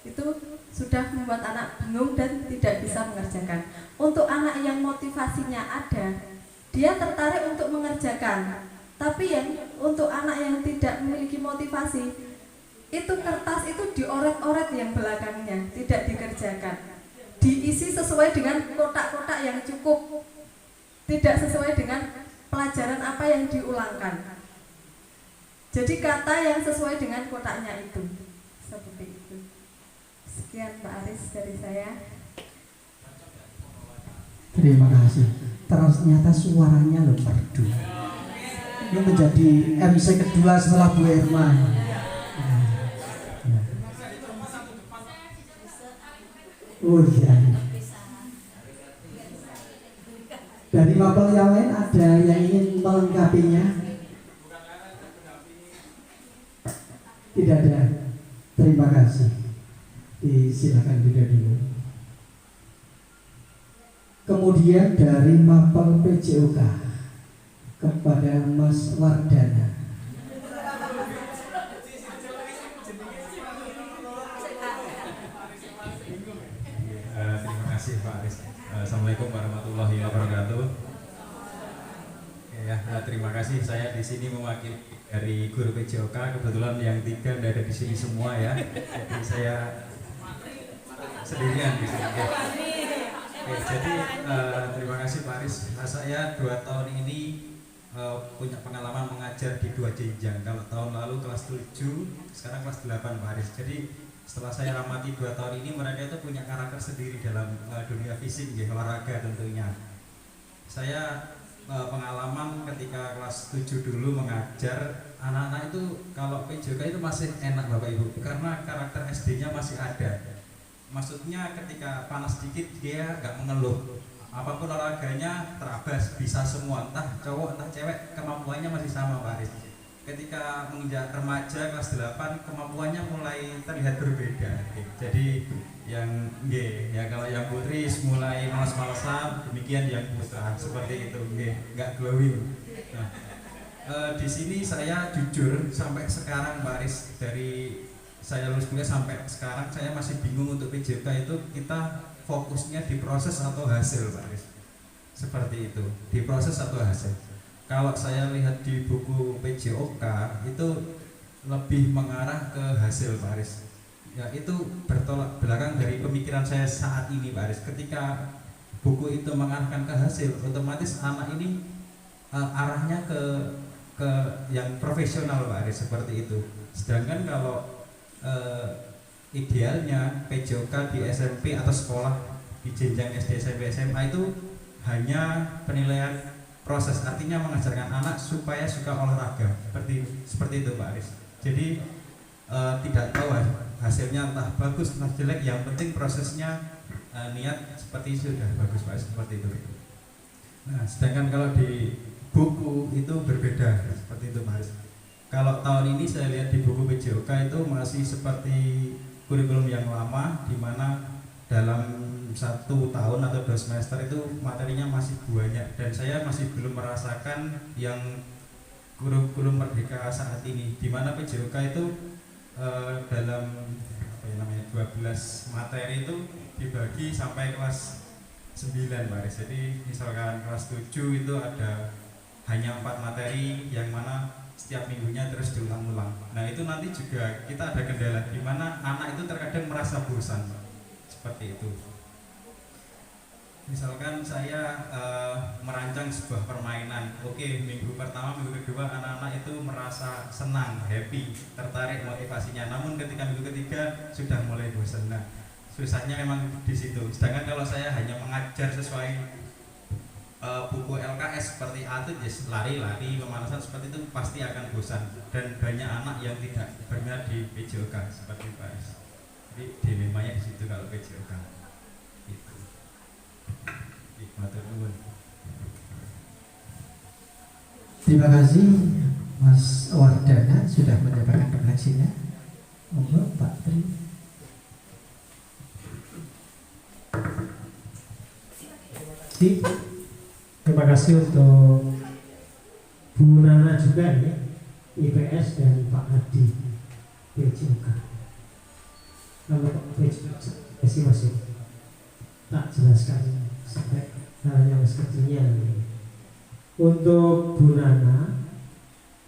Itu sudah membuat anak bingung dan tidak bisa mengerjakan. Untuk anak yang motivasinya ada, dia tertarik untuk mengerjakan. Tapi yang untuk anak yang tidak memiliki motivasi, itu kertas itu dioret-oret yang belakangnya, tidak dikerjakan. Diisi sesuai dengan kotak-kotak yang cukup, tidak sesuai dengan pelajaran apa yang diulangkan. Jadi kata yang sesuai dengan kotaknya itu. Seperti itu. Sekian Pak Aris dari saya. Terima kasih. Ternyata suaranya loh merdu. Ini menjadi MC kedua setelah Bu Irma. Oh iya. Dari mapel yang lain ada yang ingin melengkapinya? Tidak ada. Terima kasih. Silakan tidak dulu. Kemudian dari mapel PJOK kepada Mas Wardana. Terima kasih Pak Aris. Assalamualaikum warahmatullahi wabarakatuh. Ya, terima kasih. Saya di sini mewakili dari guru PJOK. Kebetulan yang 3 tidak ada di sini semua ya. Jadi saya sendirian di sini. Jadi terima kasih Pak Aris. Saya 2 tahun ini punya pengalaman mengajar di 2 jenjang. Kalau tahun lalu kelas 7, sekarang kelas 8 Pak Aris. Jadi setelah saya amati 2 tahun ini, mereka itu punya karakter sendiri dalam dunia fisik, olahraga tentunya. Saya pengalaman ketika kelas 7 dulu mengajar anak-anak itu, kalau PJOK itu masih enak Bapak Ibu, karena karakter SD-nya masih ada. Maksudnya ketika panas sedikit dia nggak mengeluh, apapun olahraganya terabas, bisa semua, entah cowok entah cewek, kemampuannya masih sama Pak Aris. Ketika menginjak remaja kelas 8, kemampuannya mulai terlihat berbeda. Jadi yang ya kalau yang putri mulai malas-malasan, demikian yang putra seperti itu, nggak glowing. Nah, di sini saya jujur sampai sekarang Pak Aris, dari saya lulus kuliah sampai sekarang saya masih bingung untuk PJOK itu kita fokusnya di proses atau hasil Pak Aris. Seperti itu, di proses atau hasil. Kalau saya lihat di buku PJOK itu lebih mengarah ke hasil Pak Aris. Ya itu bertolak belakang dari pemikiran saya saat ini Pak Aris. Ketika buku itu mengarahkan ke hasil, otomatis anak ini arahnya ke yang profesional Pak Aris, seperti itu. Sedangkan kalau idealnya PJOK di SMP atau sekolah di jenjang SD, SMP, SMA itu hanya penilaian proses, artinya mengajarkan anak supaya suka olahraga, seperti itu Pak Aris. Jadi tidak tahu hasilnya entah bagus entah jelek, yang penting prosesnya niat seperti sudah bagus Pak Aris, seperti itu. Nah, sedangkan kalau di buku itu berbeda, seperti itu Pak Aris. Kalau tahun ini saya lihat di buku PJOK itu masih seperti kurikulum yang lama, di mana dalam 1 tahun atau 2 semester itu materinya masih banyak, dan saya masih belum merasakan yang kurikulum merdeka saat ini, di mana PJOK itu dalam 12 materi itu dibagi sampai kelas 9 Pak Aris. Jadi misalkan kelas 7 itu ada hanya 4 materi yang mana setiap minggunya terus diulang-ulang. Nah itu nanti juga kita ada kendala, di mana anak itu terkadang merasa bosan, seperti itu. Misalkan saya merancang sebuah permainan, oke, minggu pertama, minggu kedua anak-anak itu merasa senang, happy, tertarik, motivasinya. Namun ketika minggu ketiga sudah mulai bosan. Nah, susahnya memang di situ. Sedangkan kalau saya hanya mengajar sesuai buku LKS seperti A itu lari-lari pemanasan seperti itu pasti akan bosan, dan banyak anak yang tidak berminat di PJOK seperti Pak S. Jadi dilemanya di situ kalau PJOK itu. Matur nuwun. Terima kasih Mas Wardana sudah menyampaikan refleksinya. Monggo Pak Tri. Terima kasih untuk Bu Nana juga ya, IPS dan Pak Adi PJOK. Kalau Pak PJOK masih tak jelaskan sampai hal yang sekecilnya. Untuk Bu Nana,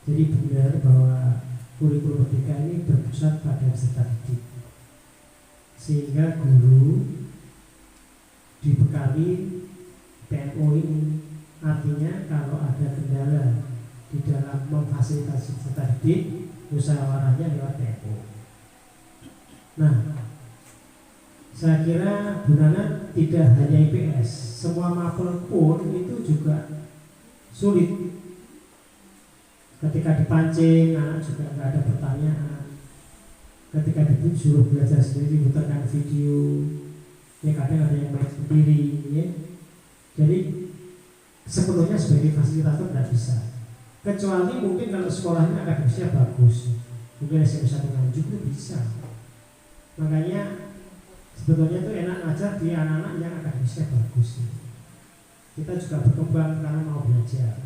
jadi benar bahwa kurikulum merdeka ini berpusat pada peserta didik, sehingga guru dibekali PMO ini. Artinya kalau ada kendala di dalam memfasilitasi peserta didik, musyawarahnya lewat PMO. Nah, saya kira Bu Nana tidak hanya IPS, semua mapel pun itu juga sulit. Ketika dipancing, anak juga nggak ada pertanyaan. Ketika disuruh belajar sendiri, diputarkan video, ya kadang ada yang main sendiri, ya. Jadi sepenuhnya sebagai fasilitator tidak bisa. Kecuali mungkin kalau sekolahnya akademisnya bagus, mungkin bisa mengajuk itu bisa. Makanya sebetulnya itu enak ngajar di anak-anak yang akademisnya bagus. Kita juga berkembang karena mau belajar.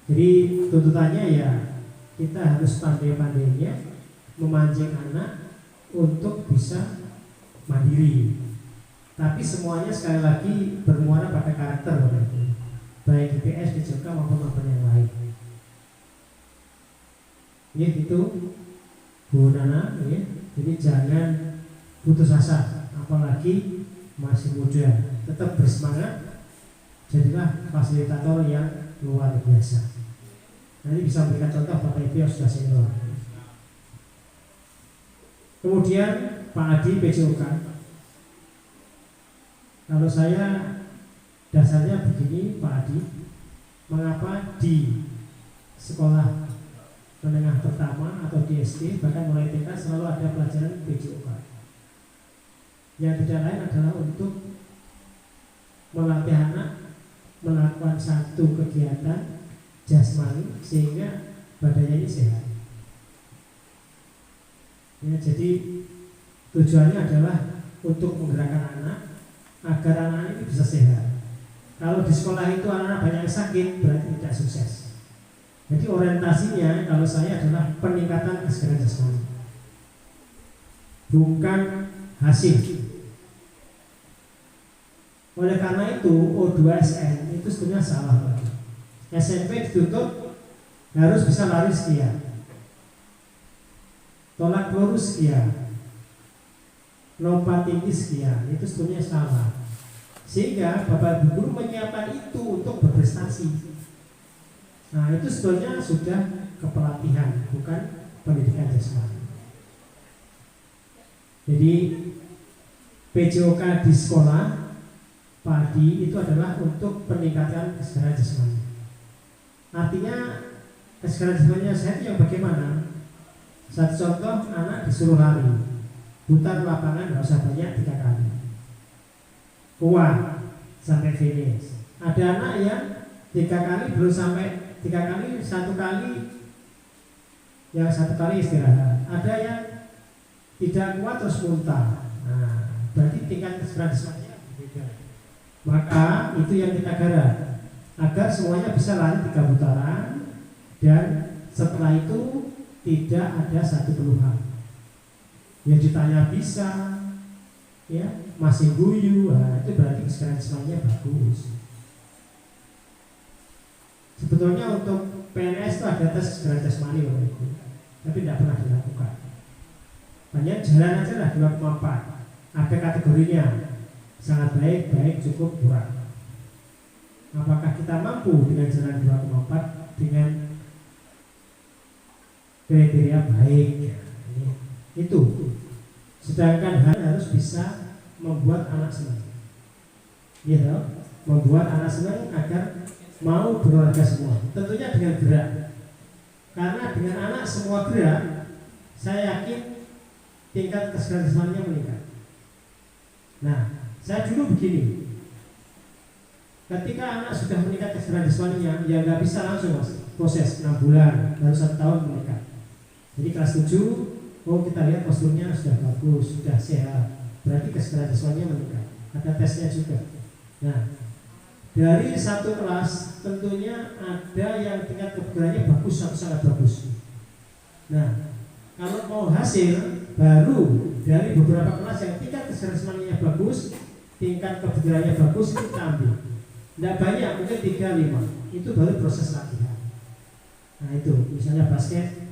Jadi tuntutannya ya kita harus pandai-pandainya memancing anak untuk bisa mandiri. Tapi semuanya sekali lagi bermuara pada karakter, baik IPS, PJOK maupun yang lain. Ya itu Bu Nana, ya. Jadi jangan putus asa, apalagi masih muda, tetap bersemangat, jadilah fasilitator yang luar biasa. Nanti bisa memberikan contoh Bapak Ibu yang sudah senior. Kemudian Pak Adi PJOK, kalau saya dasarnya begini Pak Adi, mengapa di sekolah menengah pertama atau di SD bahkan mulai TK selalu ada pelajaran PJOK. Yang tidak lain adalah untuk melatih anak melakukan satu kegiatan jasmani sehingga badannya ini sehat. Ya, jadi tujuannya adalah untuk menggerakkan anak agar anak ini bisa sehat. Kalau di sekolah itu anak-anak banyak yang sakit berarti tidak sukses. Jadi orientasinya kalau saya adalah peningkatan kesegaran jasmani, bukan hasil. Oleh karena itu O2SN itu sebenarnya salah lagi. SMP dituntut harus bisa lari sekian, tolak peluru sekian, lompat tinggi sekian, itu sebenarnya salah. Sehingga Bapak Ibu guru menyiapkan itu untuk berprestasi. Nah itu sebenarnya sudah kepelatihan, bukan pendidikan jasmani. Jadi PJOK di sekolah padi itu adalah untuk peningkatan kesegaran jasmani. Artinya kesegaran jasmaninya sehat yang bagaimana? Satu contoh, anak disuruh lari, putar lapangan nggak usah banyak 3 kali, kuat sampai finish. Ada anak yang 3 kali belum sampai 3 kali, 1 kali, yang 1 kali istirahat. Ada yang tidak kuat terus muntah. Nah, berarti tingkat kesegaran jasmaninya berbeda. Maka itu yang kita garap, agar semuanya bisa lari 3 putaran dan setelah itu tidak ada satu keluhan. Yang ditanya bisa, ya masih guyu, nah, itu berarti kesegaran jasmaninya bagus. Sebetulnya untuk PNS itu ada tes kesegaran jasmani loh itu, tapi tidak pernah dilakukan. Banyak jalan aja lah 2,4. Ada kategorinya, sangat baik, baik, cukup, kurang. Apakah kita mampu dengan jalan 2,4 dengan kriteria baik? Ya, itu. Sedangkan harus bisa membuat anak senang. Iya, membuat anak senang agar mau berolahraga semua. Tentunya dengan gerak. Karena dengan anak semua gerak, saya yakin tingkat kesegaran jasmaninya meningkat. Nah, saya dulu begini. Ketika anak sudah meningkat kesegaran jasmaninya, ya nggak bisa langsung mas proses 6 bulan, baru 1 tahun meningkat. Jadi kelas 7, oh kita lihat posturnya sudah bagus, sudah sehat. Berarti kesegaran jasmaninya meningkat. Ada tesnya juga. Nah, dari satu kelas tentunya ada yang tingkat kebugarannya bagus atau sangat bagus. Nah, kalau mau hasil baru dari beberapa kelas yang tingkat kesegaran jasmaninya bagus, tingkat kebugarannya bagus itu kita ambil. Tidak banyak, mungkin 3-5. Itu baru proses latihan. Nah itu, misalnya basket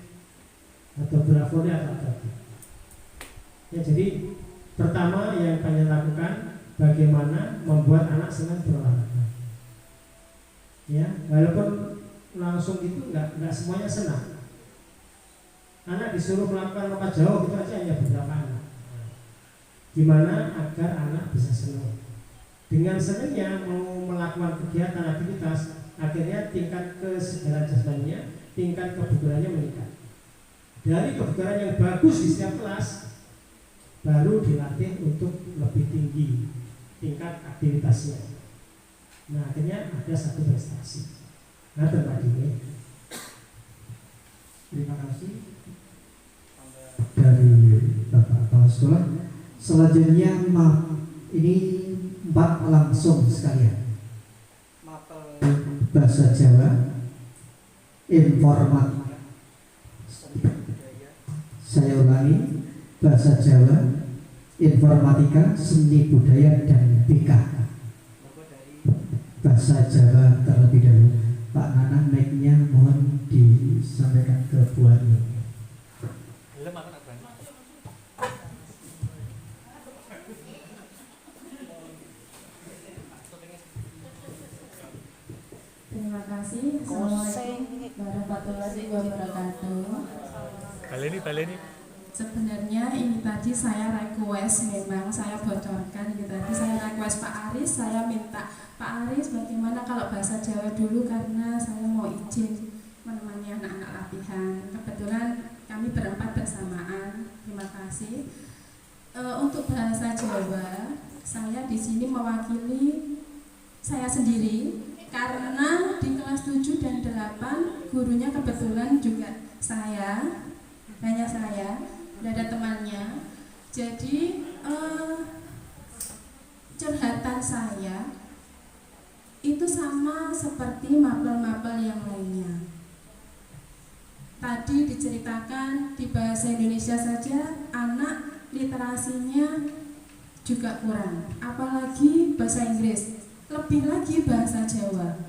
atau bola voli atau apa. Ya, jadi pertama yang kalian lakukan bagaimana membuat anak senang berolahraga. Ya, walaupun langsung itu nggak semuanya senang. Anak disuruh melakukan lompat jauh itu aja hanya beberapa anak. Gimana agar anak bisa senang? Dengan senangnya mau melakukan kegiatan aktivitas, akhirnya tingkat kesegaran jasmaninya, tingkat kebugarannya meningkat. Dari kebugaran yang bagus di setiap kelas, baru dilatih untuk lebih tinggi tingkat aktivitasnya. Nah, akhirnya ada satu prestasi. Nah, terpadu. Terima kasih dari Bapak Kepala Sekolah. Selanjutnya ini 4 langsung sekalian. Bahasa Jawa, informatika. Saya ulangi, bahasa Jawa, informatika, seni budaya dan BK. Bahasa Jawa terlebih dahulu. Pak Nana, mic-nya mohon disampaikan ke Bu Ani. Terima kasih. Assalamualaikum warahmatullahi wabarakatuh. Baleni. Sebenarnya ini tadi saya request, memang saya bocorkan gitu. Tadi saya request Pak Aris, saya minta Pak Aris bagaimana kalau bahasa Jawa dulu karena saya mau izin menemani anak-anak latihan. Kebetulan kami berempat bersamaan. Terima kasih. Untuk bahasa Jawa, saya di sini mewakili saya sendiri karena di kelas 7 dan 8 gurunya kebetulan juga saya, hanya saya. Tidak ada temannya. Jadi curhatan saya itu sama seperti mapel-mapel yang lainnya. Tadi diceritakan di bahasa Indonesia saja anak literasinya juga kurang, apalagi bahasa Inggris, lebih lagi bahasa Jawa.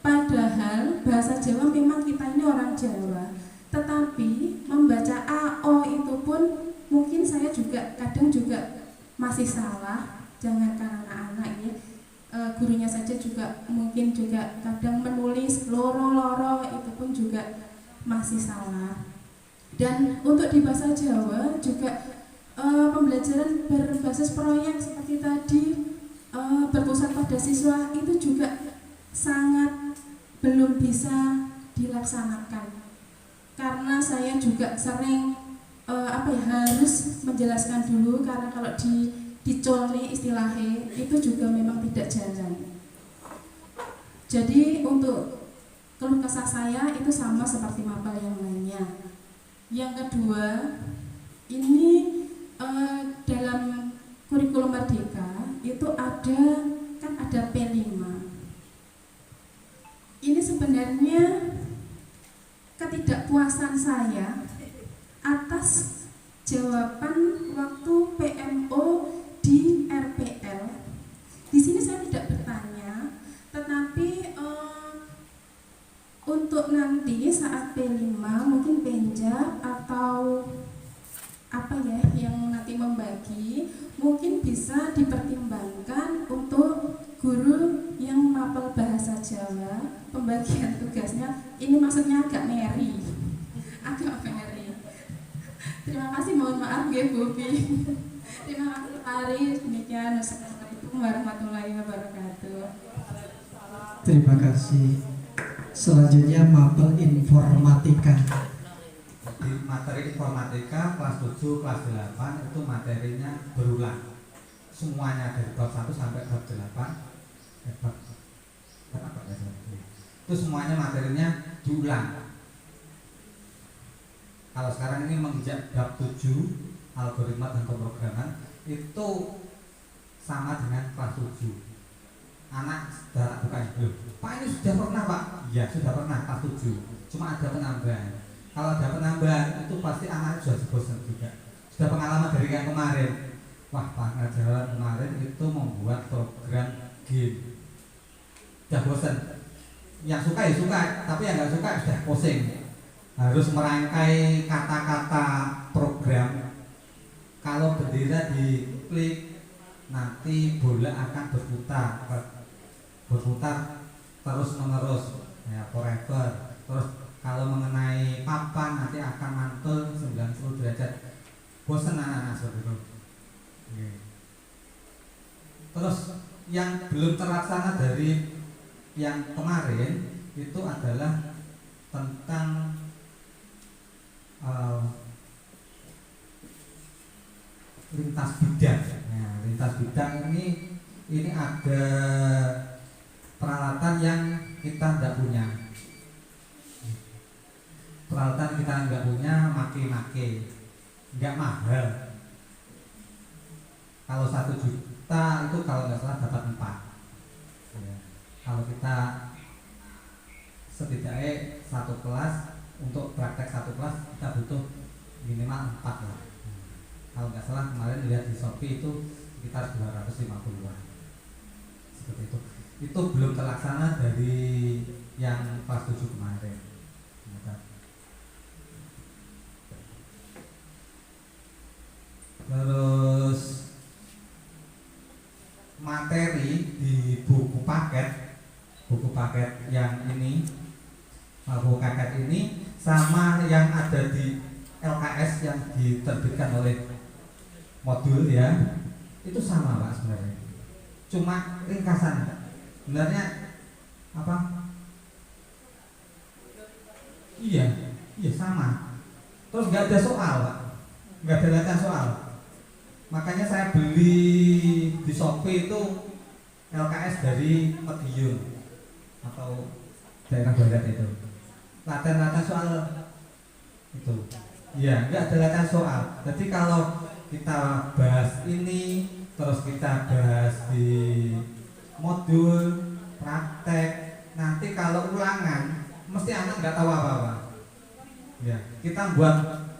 Padahal bahasa Jawa memang kita ini orang Jawa, tetapi membaca AO itu pun mungkin saya juga kadang juga masih salah. Jangankan anak-anak ya, gurunya saja juga mungkin juga kadang menulis loro-loro itu pun juga masih salah. Dan untuk di bahasa Jawa juga pembelajaran berbasis proyek seperti tadi berpusat pada siswa itu juga sangat belum bisa dilaksanakan. Karena saya juga sering harus menjelaskan dulu karena kalau dicolne istilahnya itu juga memang tidak jalan. Jadi untuk keluh kesah saya itu sama seperti mapel yang lainnya. Yang kedua, ini dalam kurikulum Merdeka itu ada P5. Ini sebenarnya ketidakpuasan saya atas jawaban waktu PMO di RPL. Di sini saya tidak bertanya, tetapi untuk nanti saat P5 mungkin penja atau apa ya yang nanti membagi mungkin bisa dipertimbangkan untuk guru yang mapel bahasa Jawa. Pembagian tugasnya ini maksudnya agak meri. Terima kasih, mohon maaf ya Bobi. Terima kasih Pak Aris. Demikian, wassalamualaikum warahmatullahi wabarakatuh. Terima kasih. Selanjutnya mapel informatika. Di materi informatika kelas 7, kelas 8 itu materinya berulang. Semuanya dari bab 1 sampai bab 8. Itu semuanya materinya diulang. Kalau sekarang ini menginjak bab 7 algoritma dan pemrograman itu sama dengan kelas 7. Anak sudah bukan belum. Pak ini sudah pernah Pak? Iya sudah pernah kelas 7. Cuma ada penambahan. Kalau ada penambahan itu pasti anak sudah bosan juga. Sudah pengalaman dari yang kemarin. Wah pengajaran kemarin itu membuat program game. Sudah bosan. Yang suka ya suka, tapi yang nggak suka sudah pusing. Harus merangkai kata-kata program. Kalau bendera diklik nanti bola akan berputar terus menerus ya forever. Terus kalau mengenai papan nanti akan mantul 90 derajat. Bosan anak-anak seperti itu. Terus yang belum terlaksana dari yang kemarin itu adalah tentang lintas bidang. Nah, lintas bidang ini ada peralatan yang kita tidak punya. Peralatan kita nggak punya, make nggak mahal. Kalau 1 juta itu kalau nggak salah dapat 4. Ya. Kalau kita setidaknya 1 kelas untuk praktek 1 kelas kita butuh minimal 4 lah. Kalau nggak salah kemarin lihat di Shopee itu sekitar 250-an. Seperti itu. Itu belum terlaksana dari yang kelas 7 kemarin. Terus materi di buku paket yang ini, buku paket ini sama yang ada di LKS yang diterbitkan oleh modul ya, itu sama Pak sebenarnya. Cuma ringkasan. Sebenarnya apa? Iya sama. Terus nggak ada soal Pak, nggak ada latihan soal. Makanya saya beli di Shopee itu LKS dari Madiun atau daerah barat itu. Latihan soal itu. Ya, nggak ada latihan soal. Jadi kalau kita bahas ini, terus kita bahas di modul praktek, nanti kalau ulangan mesti anak nggak tahu apa-apa. Ya, kita buat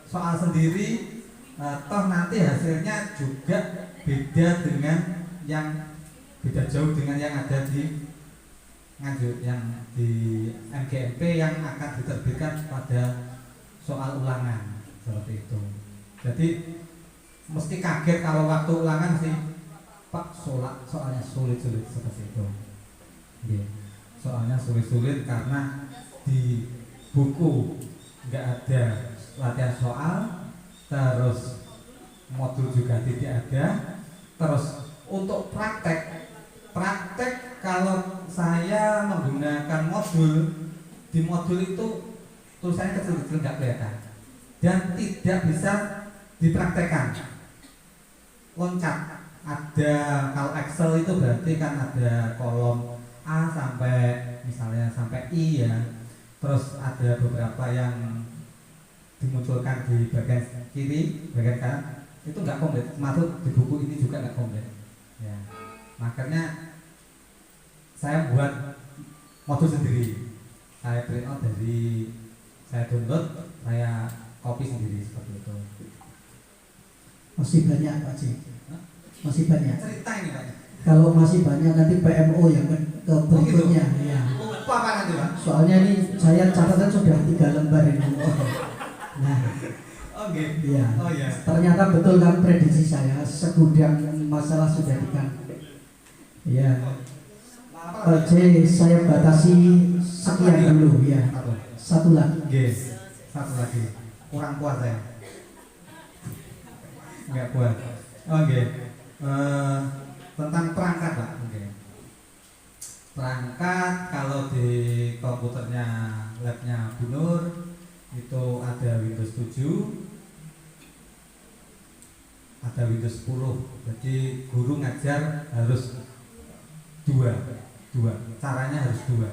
soal sendiri. Toh nanti hasilnya juga beda dengan beda jauh dengan yang ada di Nganjuk, yang di MGMP yang akan diterbitkan pada soal ulangan seperti itu. Jadi mesti kaget kalau waktu ulangan sih Pak soalnya sulit-sulit seperti itu. Soalnya sulit-sulit karena di buku nggak ada latihan soal. Terus modul juga tidak ada. Terus untuk praktek kalau saya menggunakan modul, di modul itu tulisannya kecil-kecil nggak kelihatan dan tidak bisa dipraktekkan. Loncat ada, kalau Excel itu berarti kan ada kolom A sampai misalnya sampai I ya. Terus ada beberapa yang dimunculkan di bagian kiri, bagian kanan itu nggak komplit. Termasuk di buku ini juga nggak komplit. Ya. Makanya saya buat modul sendiri. Saya print out saya download, saya copy sendiri seperti itu. Masih banyak Pak Cik. Masih banyak. Cerita ini Pak. Kalau masih banyak nanti PMO yang ke berikutnya. Gitu? Ya. Apa nanti Pak? Soalnya ini saya catatan sudah 3 lembar ini. Nah, iya. Ternyata betul kan prediksi saya, segudang masalah sudah dikan. Ya. Saya batasi sekian dulu ya. Satu lagi. Satu lagi. Kurang puas saya. Enggak puas. Tentang perangkat Pak. Perangkat komputernya labnya Bu Nur itu ada Windows 7, ada Windows 10. Jadi guru ngajar harus dua, caranya harus dua,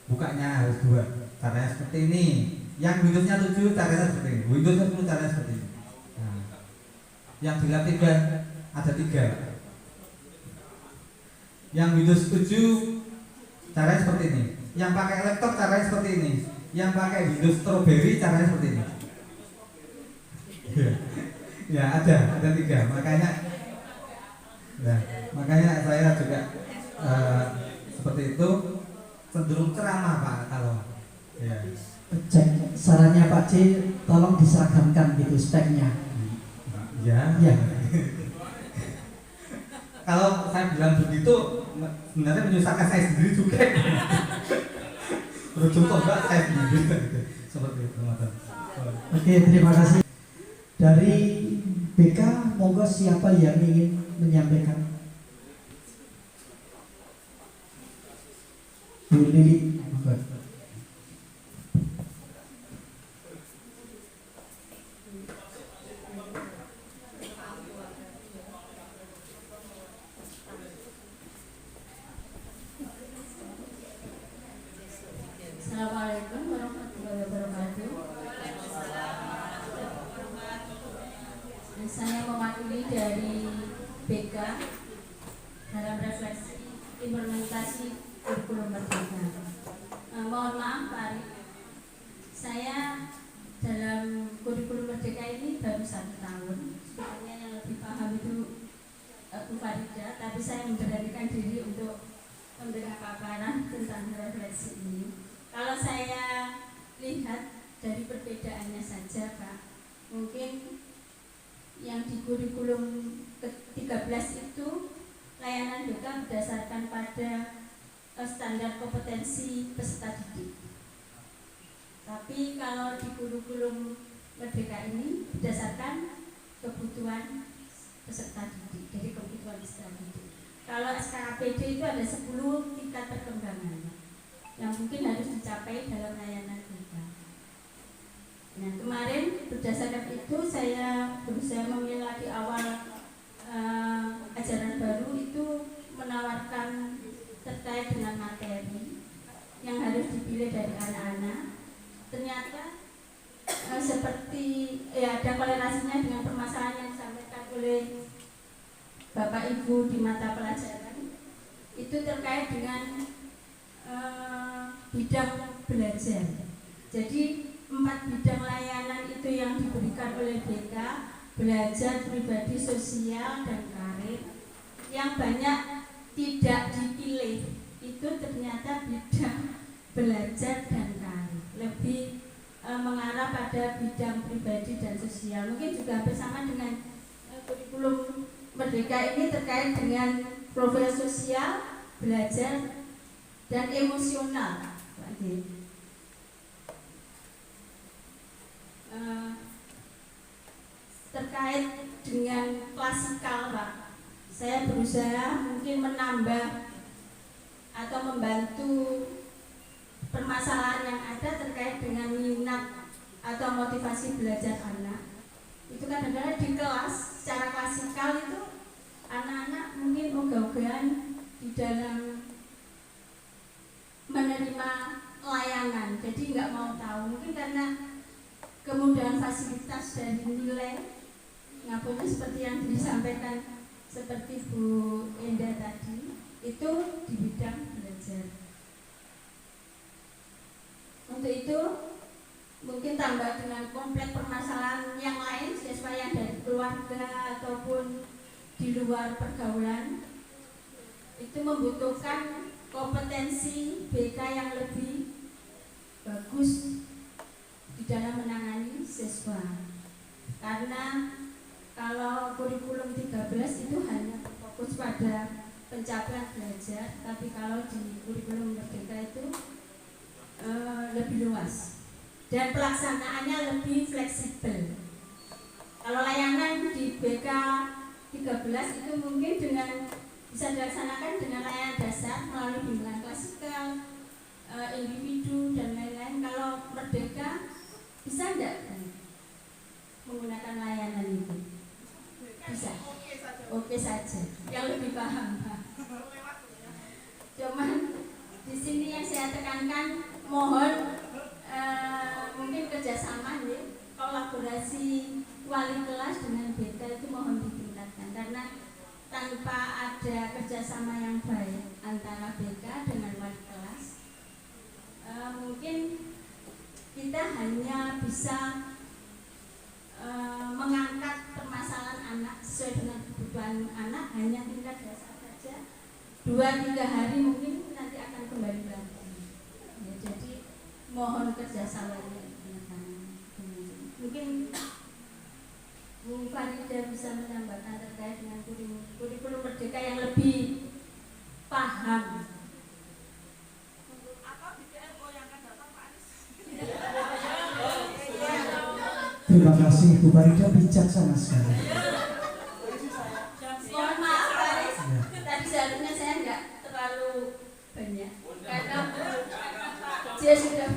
bukanya harus dua, caranya seperti ini. Yang Windowsnya 7 caranya seperti ini, Windowsnya 10 caranya seperti ini. Nah, yang di lab 3 ada 3. Yang Windows 7 caranya seperti ini, yang pakai laptop caranya seperti ini, yang pakai Windows Strawberry caranya seperti ini. Ya ada 3, makanya saya juga seperti itu, cenderung ceramah Pak kalau ya. Cek sarannya Pak C, tolong diseragamkan gitu speknya. Ya. Kalau saya bilang begitu sebenarnya menyusahkan saya sendiri juga. Bercontoh enggak saya sendiri gitu. Seperti itu. Oke, terima kasih. Dari BK, monggo siapa yang ingin menyampaikan? Bu Lili, monggo. Assalamualaikum warahmatullahi wabarakatuh. Saya mewakili dari BK dalam refleksi implementasi kurikulum merdeka. Mohon maaf Pak Ari, saya dalam kurikulum merdeka ini baru 1 tahun. Sebenarnya yang lebih paham itu Bu Farida, tapi saya memberanikan diri untuk memberikan paparan tentang refleksi ini. Kalau saya lihat dari perbedaannya saja Pak, mungkin yang di kurikulum ke-13 itu layanan BK berdasarkan pada standar kompetensi peserta didik. Tapi kalau di kurikulum merdeka ini berdasarkan kebutuhan peserta didik, jadi kebutuhan peserta didik. Kalau SKAPD itu ada 10 tingkat perkembangan yang mungkin harus dicapai dalam layanan BK. Nah, kemarin berdasarkan itu saya berusaha memilih di awal ajaran baru itu menawarkan terkait dengan materi yang harus dipilih dari anak-anak. Ternyata seperti ada korelasinya dengan permasalahan yang disampaikan oleh Bapak Ibu di mata pelajaran itu terkait dengan bidang belajar. Jadi 4 bidang layanan itu yang diberikan oleh BK, belajar, pribadi, sosial, dan karir, yang banyak tidak dipilih itu ternyata bidang belajar dan karir, lebih mengarah pada bidang pribadi dan sosial. Mungkin juga bersama dengan kurikulum merdeka ini terkait dengan profil sosial, belajar, dan emosional. Terkait dengan klasikal Pak, saya berusaha mungkin menambah atau membantu permasalahan yang ada terkait dengan minat atau motivasi belajar anak. Itu kadang-kadang di kelas secara klasikal itu anak-anak mungkin ogah-ogahan di dalam menerima layanan, jadi nggak mau tahu, mungkin karena kemudahan fasilitas dari nilai ngapunten seperti yang disampaikan seperti Bu Endah tadi, itu di bidang belajar. Untuk itu mungkin tambah dengan kompleks permasalahan yang lain sesuai yang dari keluarga ataupun di luar pergaulan, itu membutuhkan kompetensi BK yang lebih bagus di dalam menangani siswa. Karena kalau kurikulum 13 itu hanya fokus pada pencapaian belajar, tapi kalau di kurikulum merdeka itu lebih luas dan pelaksanaannya lebih fleksibel. Kalau layanan di BK 13 itu mungkin bisa dilaksanakan dengan layanan dasar melalui bimbingan klasikal, individu, dan Bisa enggak menggunakan layanan itu? Bisa. Oke saja. Yang lebih paham. Cuman di sini yang saya tekankan, mohon mungkin kerjasama ya, kolaborasi wali kelas dengan BK itu mohon ditingkatkan, karena tanpa ada kerjasama yang baik antara BK dengan wali kelas, mungkin kita hanya bisa mengangkat permasalahan anak sesuai dengan kebutuhan anak hanya tingkat dasar saja, 2-3 hari mungkin nanti akan kembali lagi ya, jadi mohon kerjasamanya. Mungkin Bu Farida bisa menambahkan terkait dengan kurikulum merdeka yang lebih paham. Terima kasih Bu Farida, bijaksana sekali. Mohon maaf Pak Aris, tadi seharusnya saya enggak terlalu banyak karena dia sudah,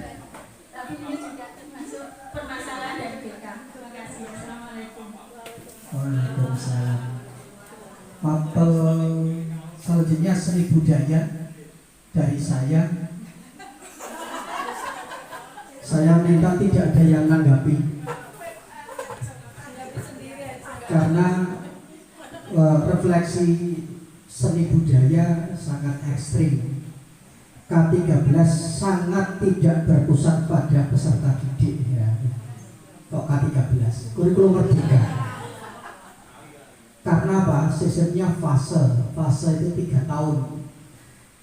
tapi ini juga termasuk permasalahan dari BK. Terima kasih. Assalamualaikum. Waalaikumsalam. Mapel selanjutnya seni budaya dari saya. Saya minta tidak ada yang menanggapi karena refleksi seni budaya sangat ekstrim. K13 sangat tidak berpusat pada peserta didik ya. Kok K13? Kurikulum merdeka. Karena apa? Sistemnya fase itu 3 tahun.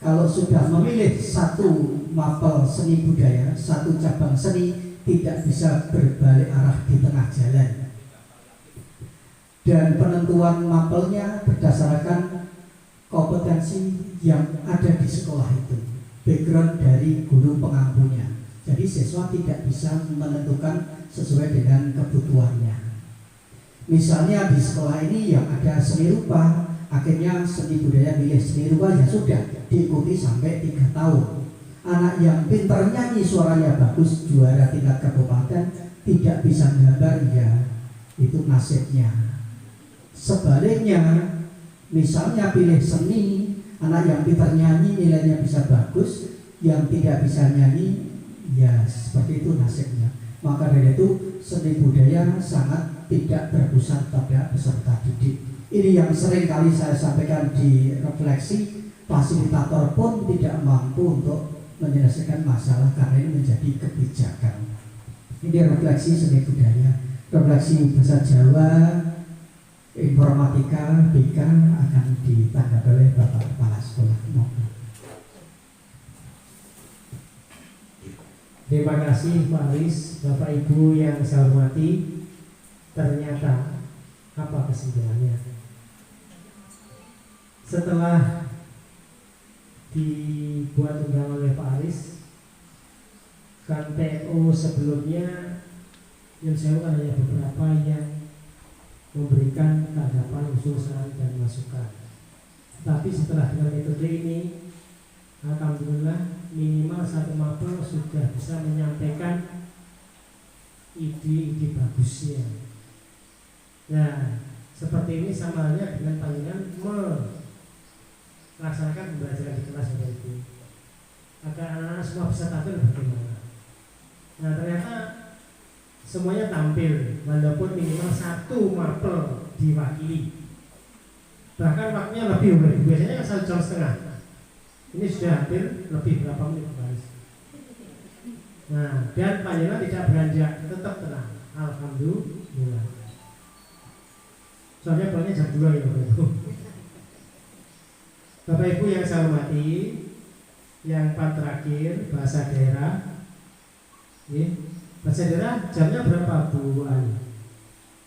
Kalau sudah memilih satu mapel seni budaya, satu cabang seni, tidak bisa berbalik arah di tengah jalan. Dan penentuan mapelnya berdasarkan kompetensi yang ada di sekolah itu, background dari guru pengampunya. Jadi siswa tidak bisa menentukan sesuai dengan kebutuhannya. Misalnya di sekolah ini yang ada seni rupa, akhirnya seni budaya milih seni rupa, ya sudah diikuti sampai 3 tahun. Anak yang pintar nyanyi, suaranya bagus, juara tingkat kabupaten, tidak bisa gambar, ya itu nasibnya. Sebaliknya, misalnya pilih seni, anak yang pintar nyanyi nilainya bisa bagus, yang tidak bisa nyanyi, ya seperti itu nasibnya. Maka dari itu seni budaya sangat tidak berpusat pada peserta didik. Ini yang sering kali saya sampaikan di refleksi, fasilitator pun tidak mampu untuk menyelesaikan masalah karena ini menjadi kebijakan. Ini refleksi seni budaya, refleksi bahasa Jawa, informatika, BK akan ditanggapi oleh Bapak Kepala Sekolah. Terima kasih Pak Aris, Bapak Ibu yang saya hormati. Ternyata apa kesimpulannya? Setelah dibuat undang oleh Pak Aris, kan TO sebelumnya yang saya hanya beberapa yang memberikan tanggapan, usul, saran dan masukan. Tapi setelah dengan metode ini, alhamdulillah minimal satu mapel sudah bisa menyampaikan ide-ide bagusnya. Nah, seperti ini sama halnya dengan panjenengan melaksanakan pembelajaran di kelas Bapak Ibu. Agar anak-anak semua bisa tampil bagaimana. Nah, ternyata semuanya tampil, walaupun minimal satu mapel diwakili. Bahkan waktunya lebih, biasanya kan 1 jam setengah. Ini sudah hampir lebih berapa menit Baris. Nah, dan panjenengan tidak beranjak, tetap tenang. Alhamdulillah. Soalnya pulangnya jam 2 ya Bapak Ibu. Bapak Ibu yang saya hormati, yang terakhir bahasa daerah. Bahasa daerah jamnya berapa Bu Ali?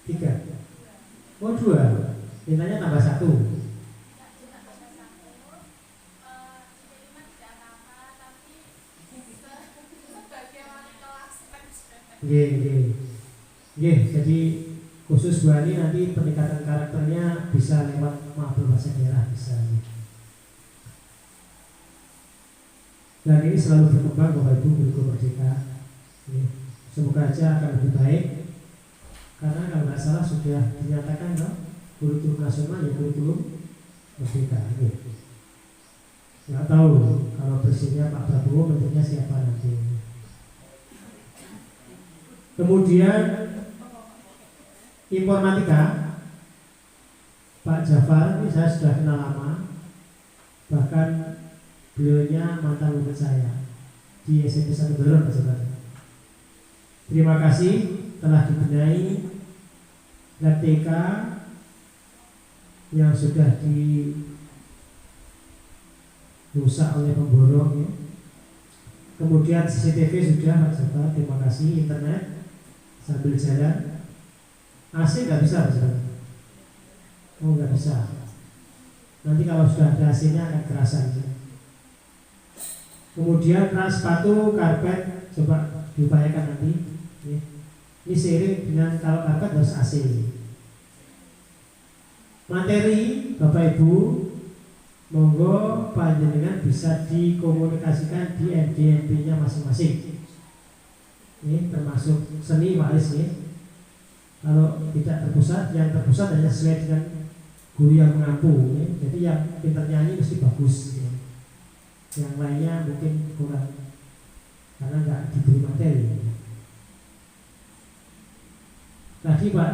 3. Oh 2. Mintanya tambah 1. Jadi khusus Bu Ali nanti peningkatan karakternya bisa lewat mapel bahasa daerah bisa. Dan ini selalu berkembang Bapak Ibu kurikulum merdeka. Semoga aja akan lebih baik, karena kalau nggak salah sudah dinyatakan kurikulum nasional ya kurikulum merdeka. Nggak tahu kalau presidennya Pak Prabowo, menterinya siapa nanti. Kemudian informatika, Pak Jafar ini saya sudah kenal lama, bahkan beliaunya mantan murid saya di SMP Satu Baron, Pak Jafar. Terima kasih telah dibenahi lab TK yang sudah dirusak oleh pemborong ya. Kemudian CCTV sudah Pak Jafar, terima kasih. Internet sambil jalan. AC nggak bisa Pak Jafar? Oh nggak bisa. Nanti kalau sudah ada AC-nya akan kerasa gitu. Kemudian ras sepatu, karpet coba diupayakan nanti. Ini seiring dengan kalau karpet harus AC. Materi Bapak Ibu, monggo panjenengan bisa dikomunikasikan di MDMP-nya masing-masing. Ini termasuk seni waris nih. Kalau tidak terpusat, yang terpusat hanya sesuai dengan guru yang mengampu. Ya. Jadi yang pintar nyanyi mesti bagus. Ya. Yang lainnya mungkin kurang karena nggak diberi materi. Tadi Pak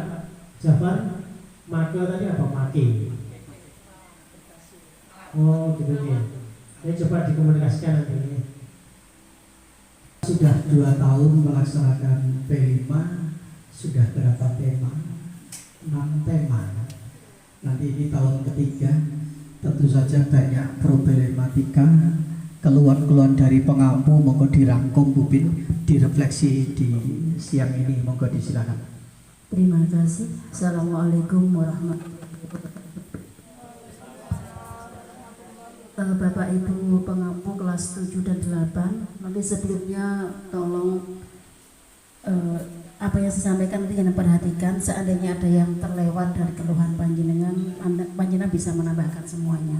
Jafar, make tadi apa make? Oh gitu ya. Ini coba dikomunikasikan nanti. Sudah 2 tahun melaksanakan P5, sudah berapa tema? 6 tema. Nanti ini tahun ketiga, tentu saja banyak problematika, keluhan-keluhan dari pengampu, monggo dirangkum Bu Bin, direfleksi di siang ini, monggo disilakan. Terima kasih. Assalamualaikum warahmatullahi wabarakatuh. Bapak Ibu pengampu kelas 7 dan 8, nanti sebelumnya tolong apa yang saya sampaikan nanti jangan perhatikan. Seandainya ada yang terlewat dari keluhan panjenengan bisa menambahkan semuanya.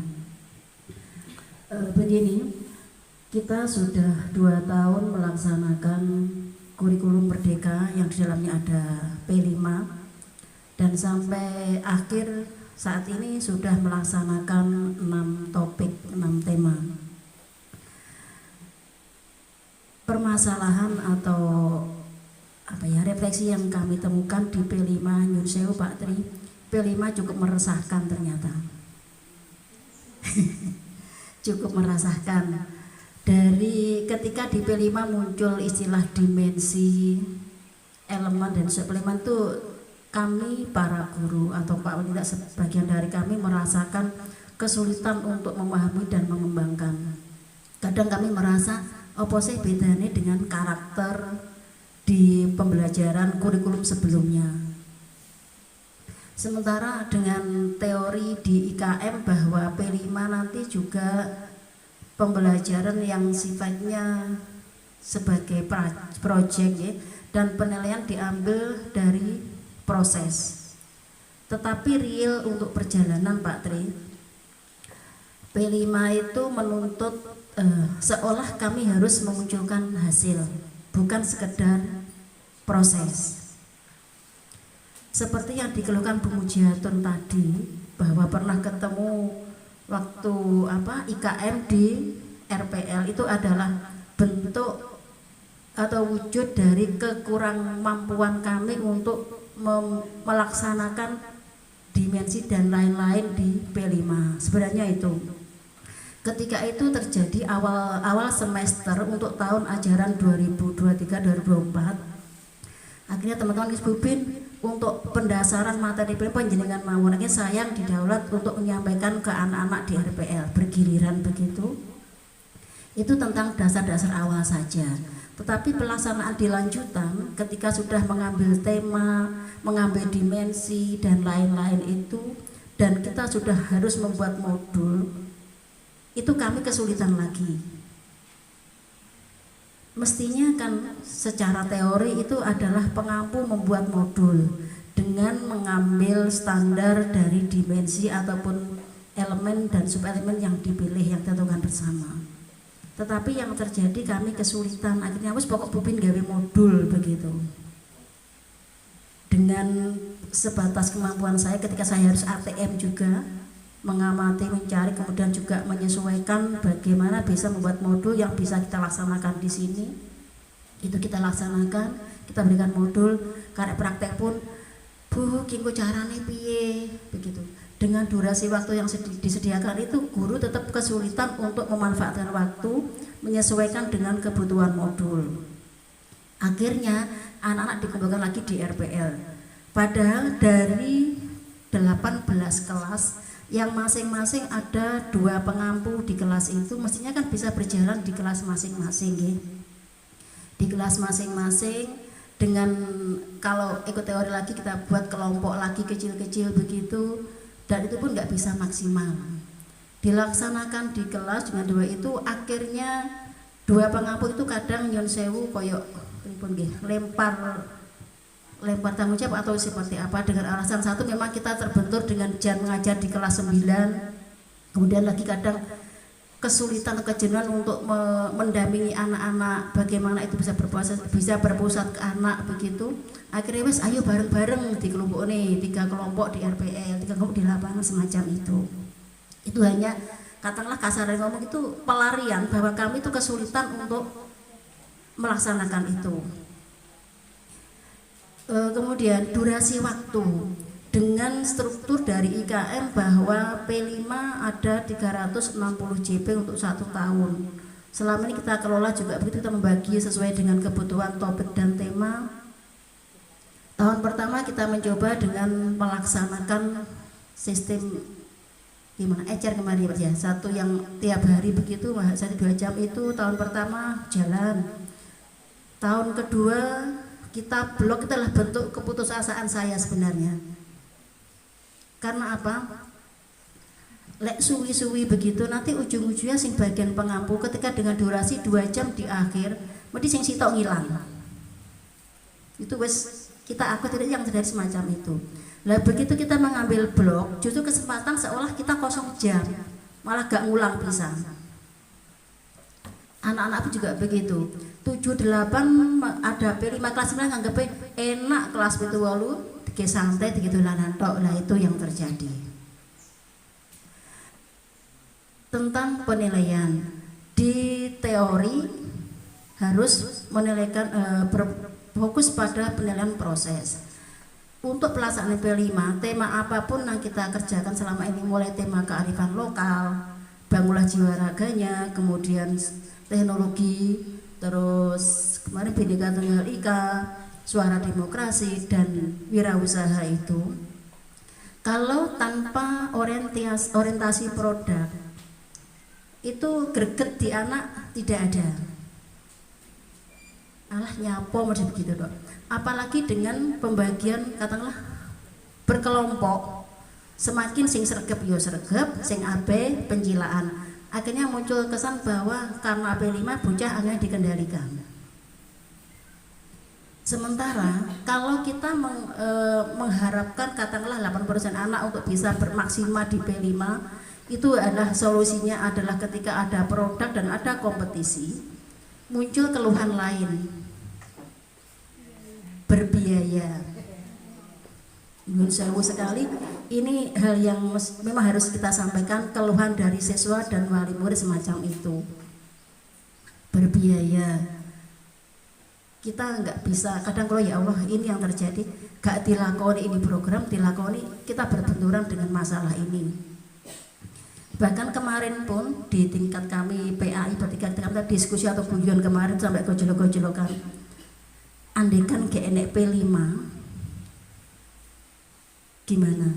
Begini, kita sudah 2 tahun melaksanakan kurikulum merdeka yang di dalamnya ada P5, dan sampai akhir saat ini sudah melaksanakan 6 topik, 6 tema. Permasalahan atau refleksi yang kami temukan di P5, Nyun Sewu Pak Tri, P5 cukup meresahkan ternyata. Cukup meresahkan. Dari ketika di P5 muncul istilah dimensi, elemen dan suplemen itu, kami para guru atau Pak Wanita sebagian dari kami merasakan kesulitan untuk memahami dan mengembangkan. Kadang kami merasa apa sih bedanya dengan karakter di pembelajaran kurikulum sebelumnya. Sementara dengan teori di IKM bahwa P5 nanti juga pembelajaran yang sifatnya sebagai project ya, dan penilaian diambil dari proses. Tetapi real untuk perjalanan Pak Tri, P5 itu menuntut seolah kami harus memunculkan hasil, bukan sekedar proses. Seperti yang dikeluhkan Bu Mujiatun tadi, bahwa pernah ketemu waktu IKM di RPL, itu adalah bentuk atau wujud dari kekurangmampuan kami untuk melaksanakan dimensi dan lain-lain di P5. Sebenarnya itu ketika itu terjadi awal semester untuk tahun ajaran 2023-2024, akhirnya teman-teman Kisbubin untuk pendasaran materi penjenengan mawon saya yang didaulat untuk menyampaikan ke anak-anak di RPL bergiliran begitu. Itu tentang dasar-dasar awal saja. Tetapi pelaksanaan di lanjutan ketika sudah mengambil tema, mengambil dimensi dan lain-lain itu, dan kita sudah harus membuat modul, itu kami kesulitan lagi. Mestinya kan secara teori itu adalah pengampu membuat modul dengan mengambil standar dari dimensi ataupun elemen dan subelemen yang dipilih yang ditentukan bersama. Tetapi yang terjadi kami kesulitan, akhirnya wis pokok Pupin gawe modul begitu. Dengan sebatas kemampuan saya ketika saya harus ATM juga, mengamati, mencari, kemudian juga menyesuaikan bagaimana bisa membuat modul yang bisa kita laksanakan di sini. Itu kita laksanakan, kita berikan modul, karena praktek pun Bu, kingko carane piye begitu. Dengan durasi waktu yang disediakan itu, guru tetap kesulitan untuk memanfaatkan waktu menyesuaikan dengan kebutuhan modul. Akhirnya anak-anak dikumpulkan lagi di RPL. Padahal dari 18 kelas yang masing-masing ada 2 pengampu di kelas itu, mestinya kan bisa berjalan di kelas masing-masing ya. Di kelas masing-masing dengan, kalau ikut teori lagi kita buat kelompok lagi kecil-kecil begitu, dan itu pun nggak bisa maksimal dilaksanakan di kelas dengan 2 itu. Akhirnya 2 pengampu itu kadang nyon sewu koyok lempar tanggung jawab atau seperti apa, dengan alasan satu memang kita terbentur dengan jam mengajar di kelas 9, kemudian lagi kadang kesulitan atau kejenuhan untuk mendampingi anak-anak, bagaimana itu bisa berpusat ke anak begitu. Akhirnya wes ayo bareng-bareng di kelompok nih, 3 kelompok di RPL, 3 kelompok di lapangan semacam itu. Itu hanya katakanlah kasar ngomong itu pelarian bahwa kami itu kesulitan untuk melaksanakan itu. Kemudian durasi waktu dengan struktur dari IKM bahwa P5 ada 360 JP untuk 1 tahun. Selama ini kita kelola juga begitu, kita membagi sesuai dengan kebutuhan topik dan tema. Tahun pertama kita mencoba dengan melaksanakan sistem gimana ecer kemarin ya, 1 yang tiap hari begitu, 1 2 jam itu tahun pertama jalan. Tahun kedua kita blok, itu adalah bentuk keputusasaan saya sebenarnya. Karena apa? Lek suwi-suwi begitu nanti ujung-ujungnya sing bagian pengampu ketika dengan durasi 2 jam di akhir mesti sing sitok ngilang. Itu wes kita aku tidak yang terjadi semacam itu. Lah begitu kita mengambil blok, justru kesempatan seolah kita kosong jam, malah gak ngulang bisa. Anak-anak juga begitu. 7-8 ada P5 kelas 9 nganggepnya enak, kelas itu 8 dike santai gitu lanantok. Lah itu yang terjadi. Tentang penilaian di teori harus menilaikan fokus pada penilaian proses. Untuk pelaksanaan P5, tema apapun yang kita kerjakan selama ini, mulai tema kearifan lokal, bangunlah jiwa raganya, kemudian teknologi, terus kemarin Bhinneka Tunggal Ika, suara demokrasi, dan wirausaha itu, kalau tanpa orientasi produk, itu greget di anak tidak ada. Alah nyapo macam begitu dok. Apalagi dengan pembagian katakanlah berkelompok, semakin sing sregep yo sregep, sing abe pencilaan. Akhirnya muncul kesan bahwa karena P5 bocah angin dikendalikan. Sementara kalau kita mengharapkan katakanlah 80% anak untuk bisa bermaksimal di P5, itu adalah solusinya adalah ketika ada produk dan ada kompetisi, muncul keluhan lain, berbiaya. Menurut saya sekali ini hal yang memang harus kita sampaikan, keluhan dari siswa dan wali murid semacam itu, berbiaya. Kita nggak bisa, kadang kalau ya Allah ini yang terjadi, gak dilakoni ini program, dilakoni kita berbenturan dengan masalah ini. Bahkan kemarin pun di tingkat kami PAI, ketika kita diskusi atau guyon kemarin sampai gojolok-gojolokan, andaikan ke enek P5 gimana?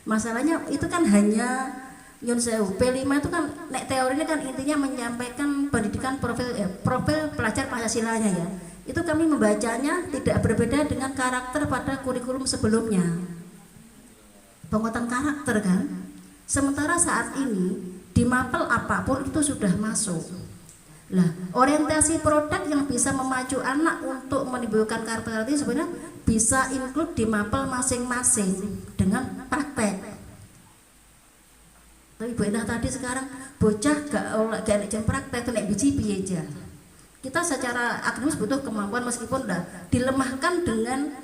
Masalahnya itu kan hanya nyun sewu. P5 itu kan nek teorinya kan intinya menyampaikan pendidikan profil pelajar Pancasilanya ya. Itu kami membacanya tidak berbeda dengan karakter pada kurikulum sebelumnya. Penguatan karakter kan. Sementara saat ini di mapel apapun itu sudah masuk. Lah, orientasi produk yang bisa memacu anak untuk menimbulkan karakter itu sebenarnya bisa include di mapel masing-masing dengan praktek. Tapi Bu Indah tadi sekarang bocah gak enak jam praktek tuh nek biji piye aja. Kita secara akademis butuh kemampuan meskipun udah dilemahkan dengan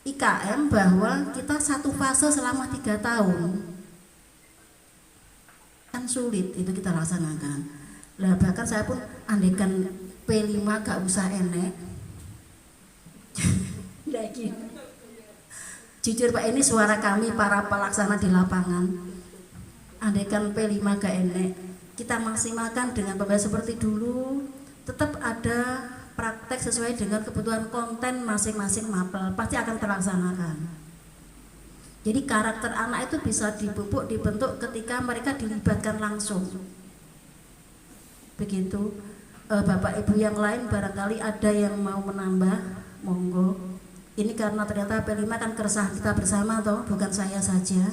IKM bahwa kita satu fase selama 3 tahun kan sulit itu kita laksanakan. Lah bahkan saya pun andaikan P5 gak usah enek. Lagi. Jujur Pak, ini suara kami para pelaksana di lapangan. Andaikan P5 gak enek, kita maksimalkan dengan pembelajaran seperti dulu. Tetap ada praktek sesuai dengan kebutuhan konten masing-masing mapel, pasti akan terlaksanakan. Jadi karakter anak itu bisa dipupuk, dibentuk ketika mereka dilibatkan langsung. Begitu. Bapak Ibu yang lain barangkali ada yang mau menambah, monggo. Ini karena ternyata P5 kan keresahan kita bersama toh, bukan saya saja.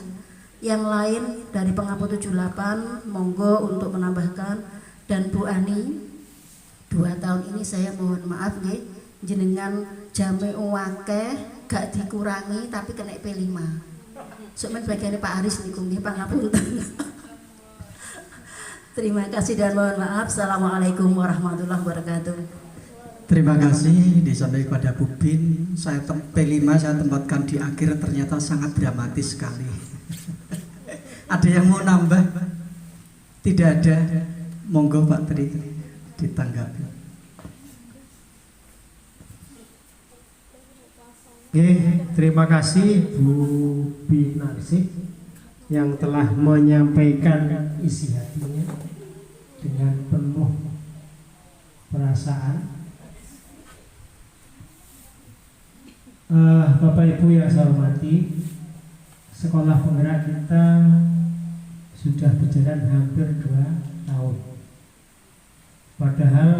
Yang lain dari pengapot 78 monggo untuk menambahkan. Dan Bu Ani, 2 tahun ini saya mohon maaf nggih, jenengan jame akeh gak dikurangi tapi kena P5. Semen bagiannya Pak Aris niku nggih pangapunten. Terima kasih dan mohon maaf. Assalamualaikum warahmatullahi wabarakatuh. Terima kasih disampaikan kepada Bu Bin. Saya P5 saya tempatkan di akhir, ternyata sangat dramatis sekali. Ada yang mau nambah? Tidak ada. Monggo Pak Tri ditanggapi. Oke, terima kasih Bu Binarsih yang telah menyampaikan isi hatinya dengan penuh perasaan. Bapak Ibu yang saya hormati, sekolah penggerak kita sudah berjalan hampir 2 tahun. Padahal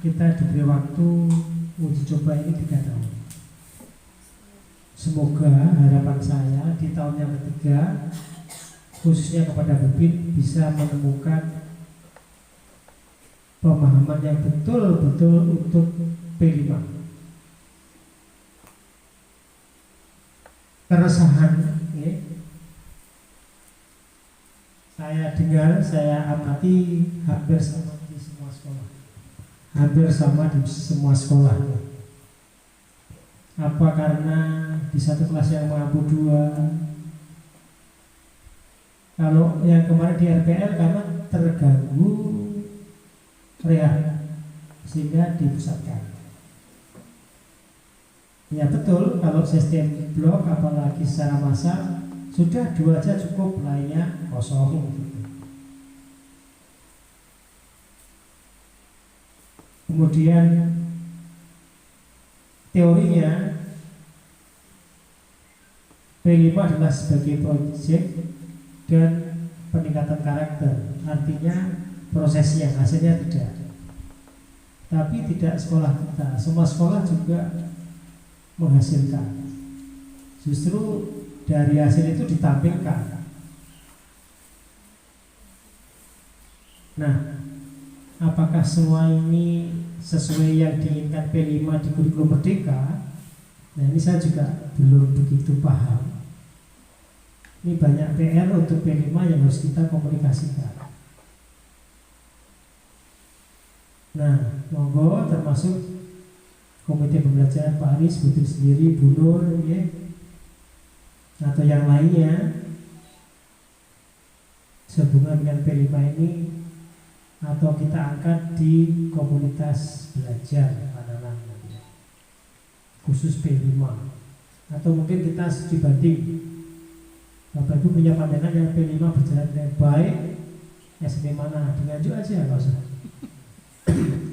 kita diberi waktu uji coba ini 3 tahun. Semoga harapan saya di tahun yang ketiga, khususnya kepada Bibit, bisa menemukan pemahaman yang betul-betul untuk P5. Keresahan ya, saya dengar, saya amati hampir sama di semua sekolah. Hampir sama di semua sekolah. Apa karena di satu kelas yang mampu 2? Kalau yang kemarin di RPL karena terganggu rehat sehingga dipusatkan. Ya betul, kalau sistem blok apalagi secara massal sudah 2 aja cukup, lainnya kosong gitu. Kemudian teorinya P5 adalah sebagai proyek dan peningkatan karakter, artinya prosesnya, hasilnya tidak. Tapi tidak sekolah kita, semua sekolah juga menghasilkan. Justru dari hasil itu ditampilkan. Nah, apakah semua ini sesuai yang diinginkan P5 di kurikulum Merdeka? Nah, ini saya juga belum begitu paham. Ini banyak PR untuk P5 yang harus kita komunikasikan. Nah, monggo termasuk komite pembelajaran Pak Aris, Butir sendiri, Bu Nur, ya, atau yang lainnya sehubungan dengan P5 ini, atau kita angkat di komunitas belajar anak-anak khusus P5, atau mungkin kita dibanding Bapak Ibu punya pandangan yang P5 berjalan dengan baik, SD mana diaju aja nggak usah.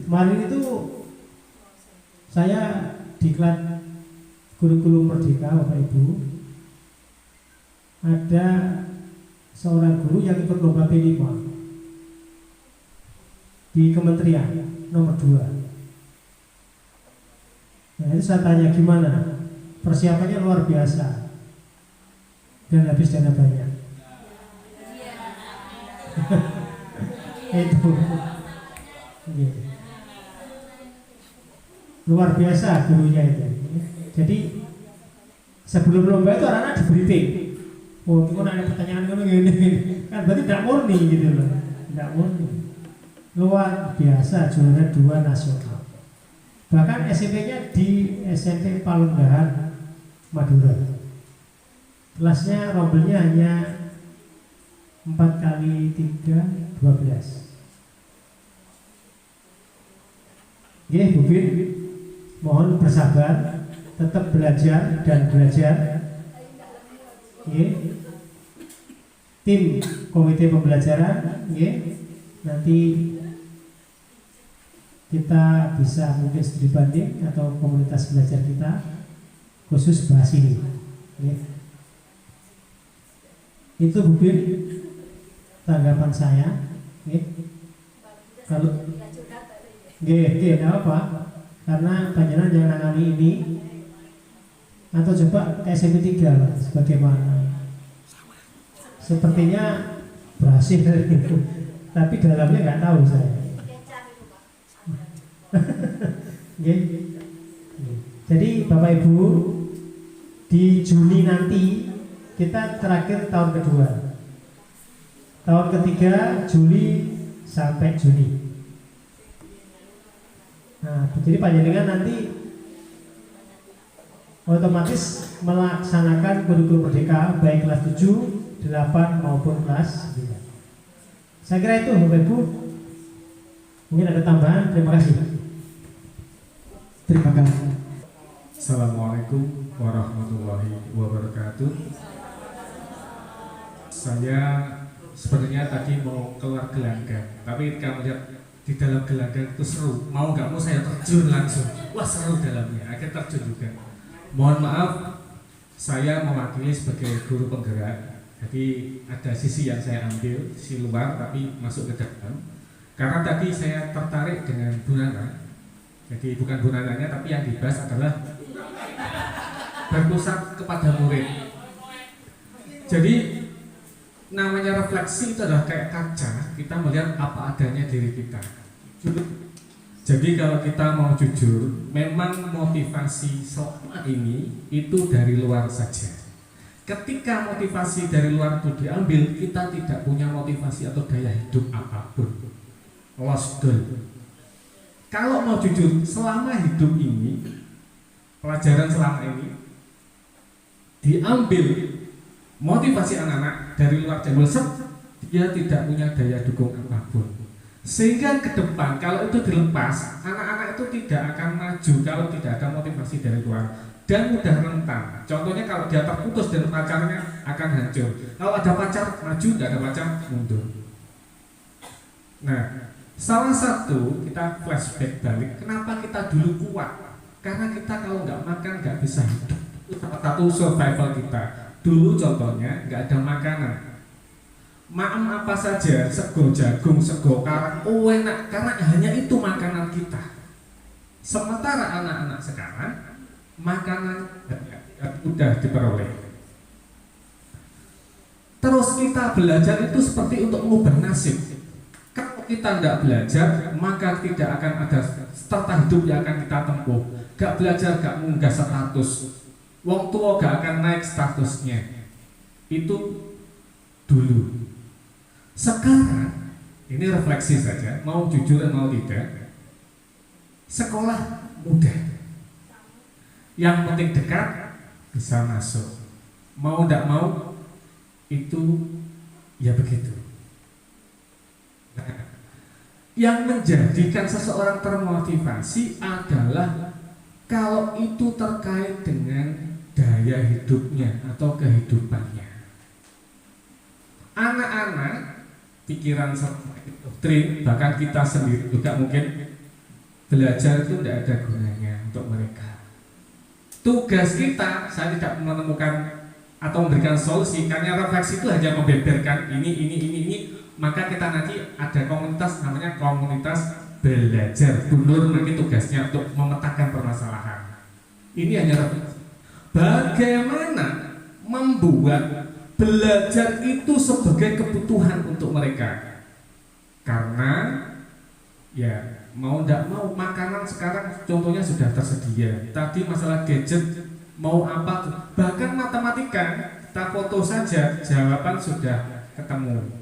Kemarin itu saya diklat kurikulum Merdeka Bapak Ibu, ada seorang guru yang ikut lomba P5 di kementerian nomor 2. Nah itu saya tanya gimana, persiapannya luar biasa dan habis dana banyak. Itu luar biasa gurunya itu. Jadi sebelum lomba itu anak-anak di briefing Oh, itu ada pertanyaan kan gini, kan berarti tidak murni gitu loh, tidak murni. Luar biasa, juara 2 nasional. Bahkan SMP-nya di SMP Palunggahan, Madura. Kelasnya rombelnya hanya 4 kali 3, 12. Oke, Bu Bin, mohon bersabar, tetap belajar dan belajar. Oke. Tim komite pembelajaran, oke. Nanti kita bisa mungkin studi banding atau komunitas belajar kita khusus bahas ini. Oke. Itu Bu Bin tanggapan saya. Oke. Kalau tidak apa, karena panjenengan jangan nangani ini atau coba ke SMP 3 lah, sebagaimana sepertinya berhasil tapi dalamnya nggak tahu saya. Jadi Bapak Ibu, di Juni nanti kita terakhir tahun kedua, tahun ketiga Juli sampai Juni. Nah, jadi panjenengan nanti otomatis melaksanakan kurikulum merdeka baik kelas 7, 8 maupun kelas 9. Saya kira itu Bapak Ibu. Mungkin ada tambahan. Terima kasih. Terima kasih. Assalamualaikum warahmatullahi wabarakatuh. Saya sebenarnya tadi mau keluar gelanggang, tapi ketika melihat di dalam gelanggang itu seru, mau nggak mau saya terjun langsung. Wah, seru dalamnya, akhirnya terjun juga. Mohon maaf, saya mewakili sebagai guru penggerak. Jadi ada sisi yang saya ambil, sisi luar tapi masuk ke dalam. Karena tadi saya tertarik dengan Bu Nana. Jadi bukan Bu Nananya, tapi yang dibahas adalah berpusat kepada murid. Jadi namanya refleksi itu adalah kayak kaca, kita melihat apa adanya diri kita. Jadi kalau kita mau jujur, memang motivasi selama ini itu dari luar saja. Ketika motivasi dari luar itu diambil, kita tidak punya motivasi atau daya hidup apapun. Lost goal. Kalau mau jujur, selama hidup ini, pelajaran selama ini diambil motivasi anak-anak dari luar jambul, dia tidak punya daya dukung apapun. Sehingga ke depan kalau itu dilepas, anak-anak itu tidak akan maju kalau tidak ada motivasi dari luar dan mudah rentan. Contohnya kalau dia terputus dari pacarnya akan hancur. Kalau ada pacar maju, tidak ada pacar mundur. Nah, salah satu kita flashback balik, kenapa kita dulu kuat? Karena kita kalau nggak makan nggak bisa hidup. Itu salah satu survival kita. Dulu contohnya nggak ada makanan. Maem apa saja, sego jagung, sego karang, enak karena hanya itu makanan kita. Sementara anak-anak sekarang makanan mudah diperoleh. Terus kita belajar itu seperti untuk mengubah nasib. Kalau kita tidak belajar, maka tidak akan ada strata hidup yang akan kita tempuh. Gak belajar, gak munggah status. Wong tua gak akan naik statusnya. Itu dulu. Sekarang, ini refleksi saja, mau jujur dan mau tidak, sekolah mudah. Yang penting dekat, bisa masuk. Mau tidak mau, itu ya begitu. Nah, yang menjadikan seseorang termotivasi adalah kalau itu terkait dengan daya hidupnya atau kehidupannya. Anak-anak pikiran doktrin, bahkan kita sendiri juga mungkin belajar itu tidak ada gunanya untuk mereka. Tugas kita, saya tidak menemukan atau memberikan solusi, karena refleksi itu hanya membeberkan ini, maka kita nanti ada komunitas namanya komunitas belajar. Bunur nanti tugasnya untuk memetakan permasalahan. Ini hanya refleksi. Bagaimana membuat belajar itu sebagai kebutuhan untuk mereka? Karena ya mau tidak mau makanan sekarang contohnya sudah tersedia. Tadi masalah gadget mau apa, bahkan matematika kita foto saja, jawaban sudah ketemu.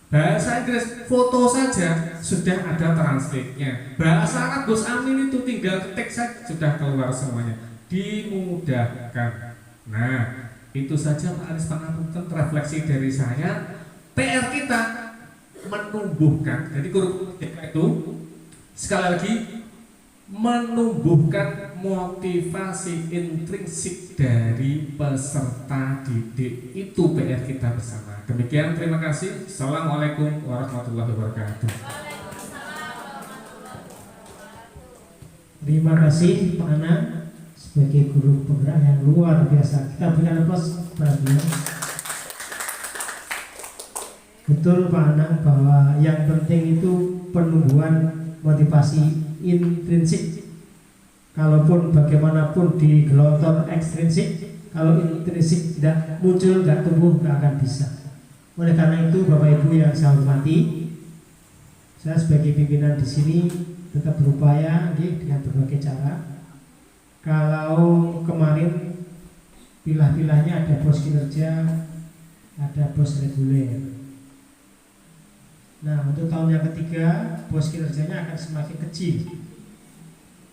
Bahasa Inggris, foto saja sudah ada translate-nya. Bahasa Arab Gus Amin itu tinggal ketik saja sudah keluar semuanya. Dimudahkan. Nah, itu saja Pak Aris Pangapunten refleksi dari saya. PR kita menumbuhkan. Jadi kurikulum itu sekali lagi menumbuhkan motivasi intrinsik dari peserta didik. Itu PR kita bersama. Demikian, terima kasih. Assalamualaikum warahmatullahi wabarakatuh. Terima kasih Pak Anang sebagai guru penggerak yang luar biasa. Kita berikan aplaus kepada beliau. Betul Pak Anang bahwa yang penting itu penumbuhan motivasi intrinsik. Kalaupun bagaimanapun di gelontor ekstrinsik, kalau intrinsik tidak muncul, tidak tumbuh, tidak akan bisa. Oleh karena itu Bapak Ibu yang saya hormati, saya sebagai pimpinan di sini tetap berupaya dengan berbagai cara. Kalau kemarin pilah-pilahnya ada bos kinerja, ada bos reguler. Nah, untuk tahun yang ketiga, bos kinerjanya akan semakin kecil.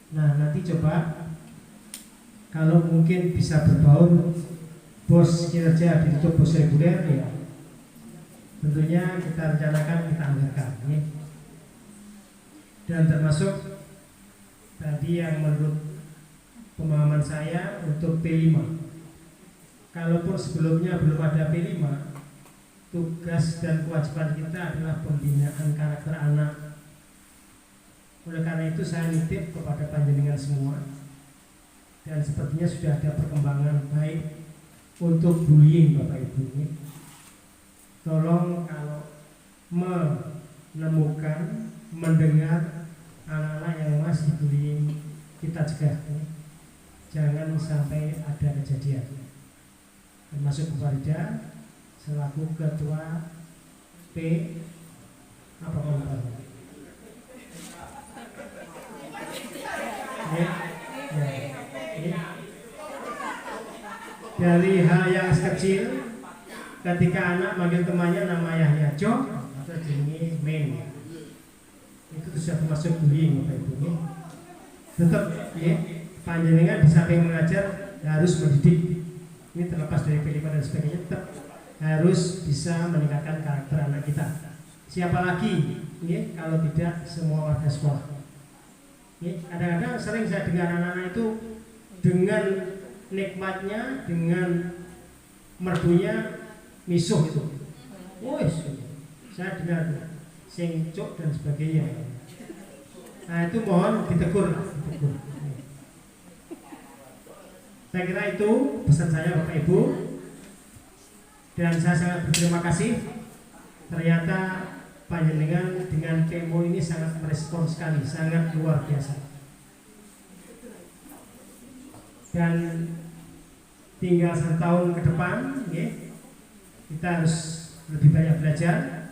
Nah, nanti coba kalau mungkin bisa berbaur bos kinerja ditutup bos reguler, ya tentunya kita rencanakan, kita anggarkan ya. Dan termasuk tadi yang menurut pemahaman saya untuk P5, kalaupun sebelumnya belum ada P5, tugas dan kewajiban kita adalah pembinaan karakter anak. Oleh karena itu saya nitip kepada panjenengan semua, dan sepertinya sudah ada perkembangan baik untuk bullying Bapak Ibu ini. Tolong kalau menemukan, mendengar anak-anak yang masih bullying, kita cegah ya. Jangan sampai ada kejadian. Termasuk Bu Farida selaku ketua P apa komentar? Ya. Dari hal yang kecil, ketika anak manggil temannya nama ayahnya Jo atau jenenge Men, itu sudah termasuk bullying Bapak Ibu. Tetap ya, panjenengan di samping mengajar harus mendidik. Ini terlepas dari P5 dan sebagainya, tetap harus bisa meningkatkan karakter anak kita. Siapa lagi ya, kalau tidak semua warga sekolah. Ya, kadang-kadang sering saya dengar anak-anak itu dengan nikmatnya, dengan merdunya misuh itu. Wes, saya dengar sing cuk dan sebagainya. Nah, itu mohon ditegur. Saya kira itu pesan saya Bapak Ibu, dan saya sangat berterima kasih. Ternyata panjenengan dengan kemo ini sangat merespon sekali, sangat luar biasa. Dan tinggal 1 tahun ke depan ya, kita harus lebih banyak belajar,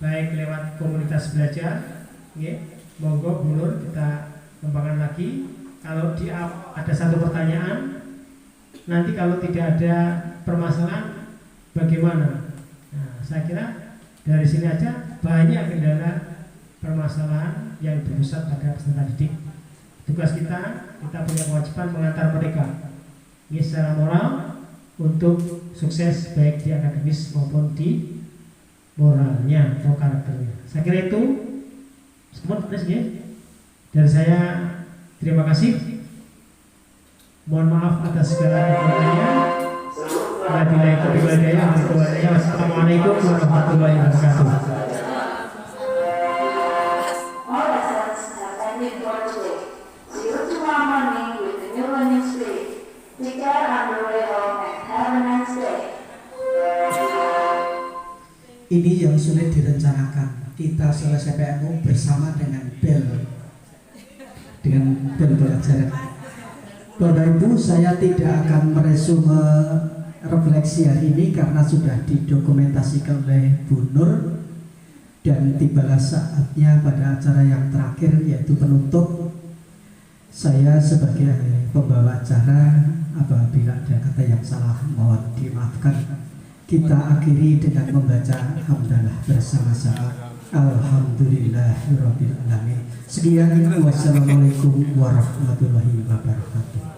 baik lewat komunitas belajar ya. Monggo Bu Nur kita kembangkan lagi. Kalau ada satu pertanyaan, nanti kalau tidak ada permasalahan bagaimana? Nah, saya kira dari sini aja banyak kendala permasalahan yang berpusat pada peserta didik. Tugas kita punya kewajiban mengantar mereka ini secara moral untuk sukses baik di akademis maupun di moralnya atau karakternya. Saya kira itu semua ya. Dari saya terima kasih. Mohon maaf atas segala kekurangannya. Wassalamualaikum warahmatullahi wabarakatuh. Ini yang sulit direncanakan. Kita selesai PMU bersama dengan bel pelajaran. Bapak Ibu, saya tidak akan meresume refleksi hari ini karena sudah didokumentasikan oleh Bu Nur, dan tibalah saatnya pada acara yang terakhir yaitu penutup. Saya sebagai pembawa acara apabila ada kata yang salah mohon dimaafkan. Kita akhiri dengan membaca hamdalah bersama-sama. Alhamdulillahirabbil alamin. Sekian, wassalamualaikum warahmatullahi wabarakatuh.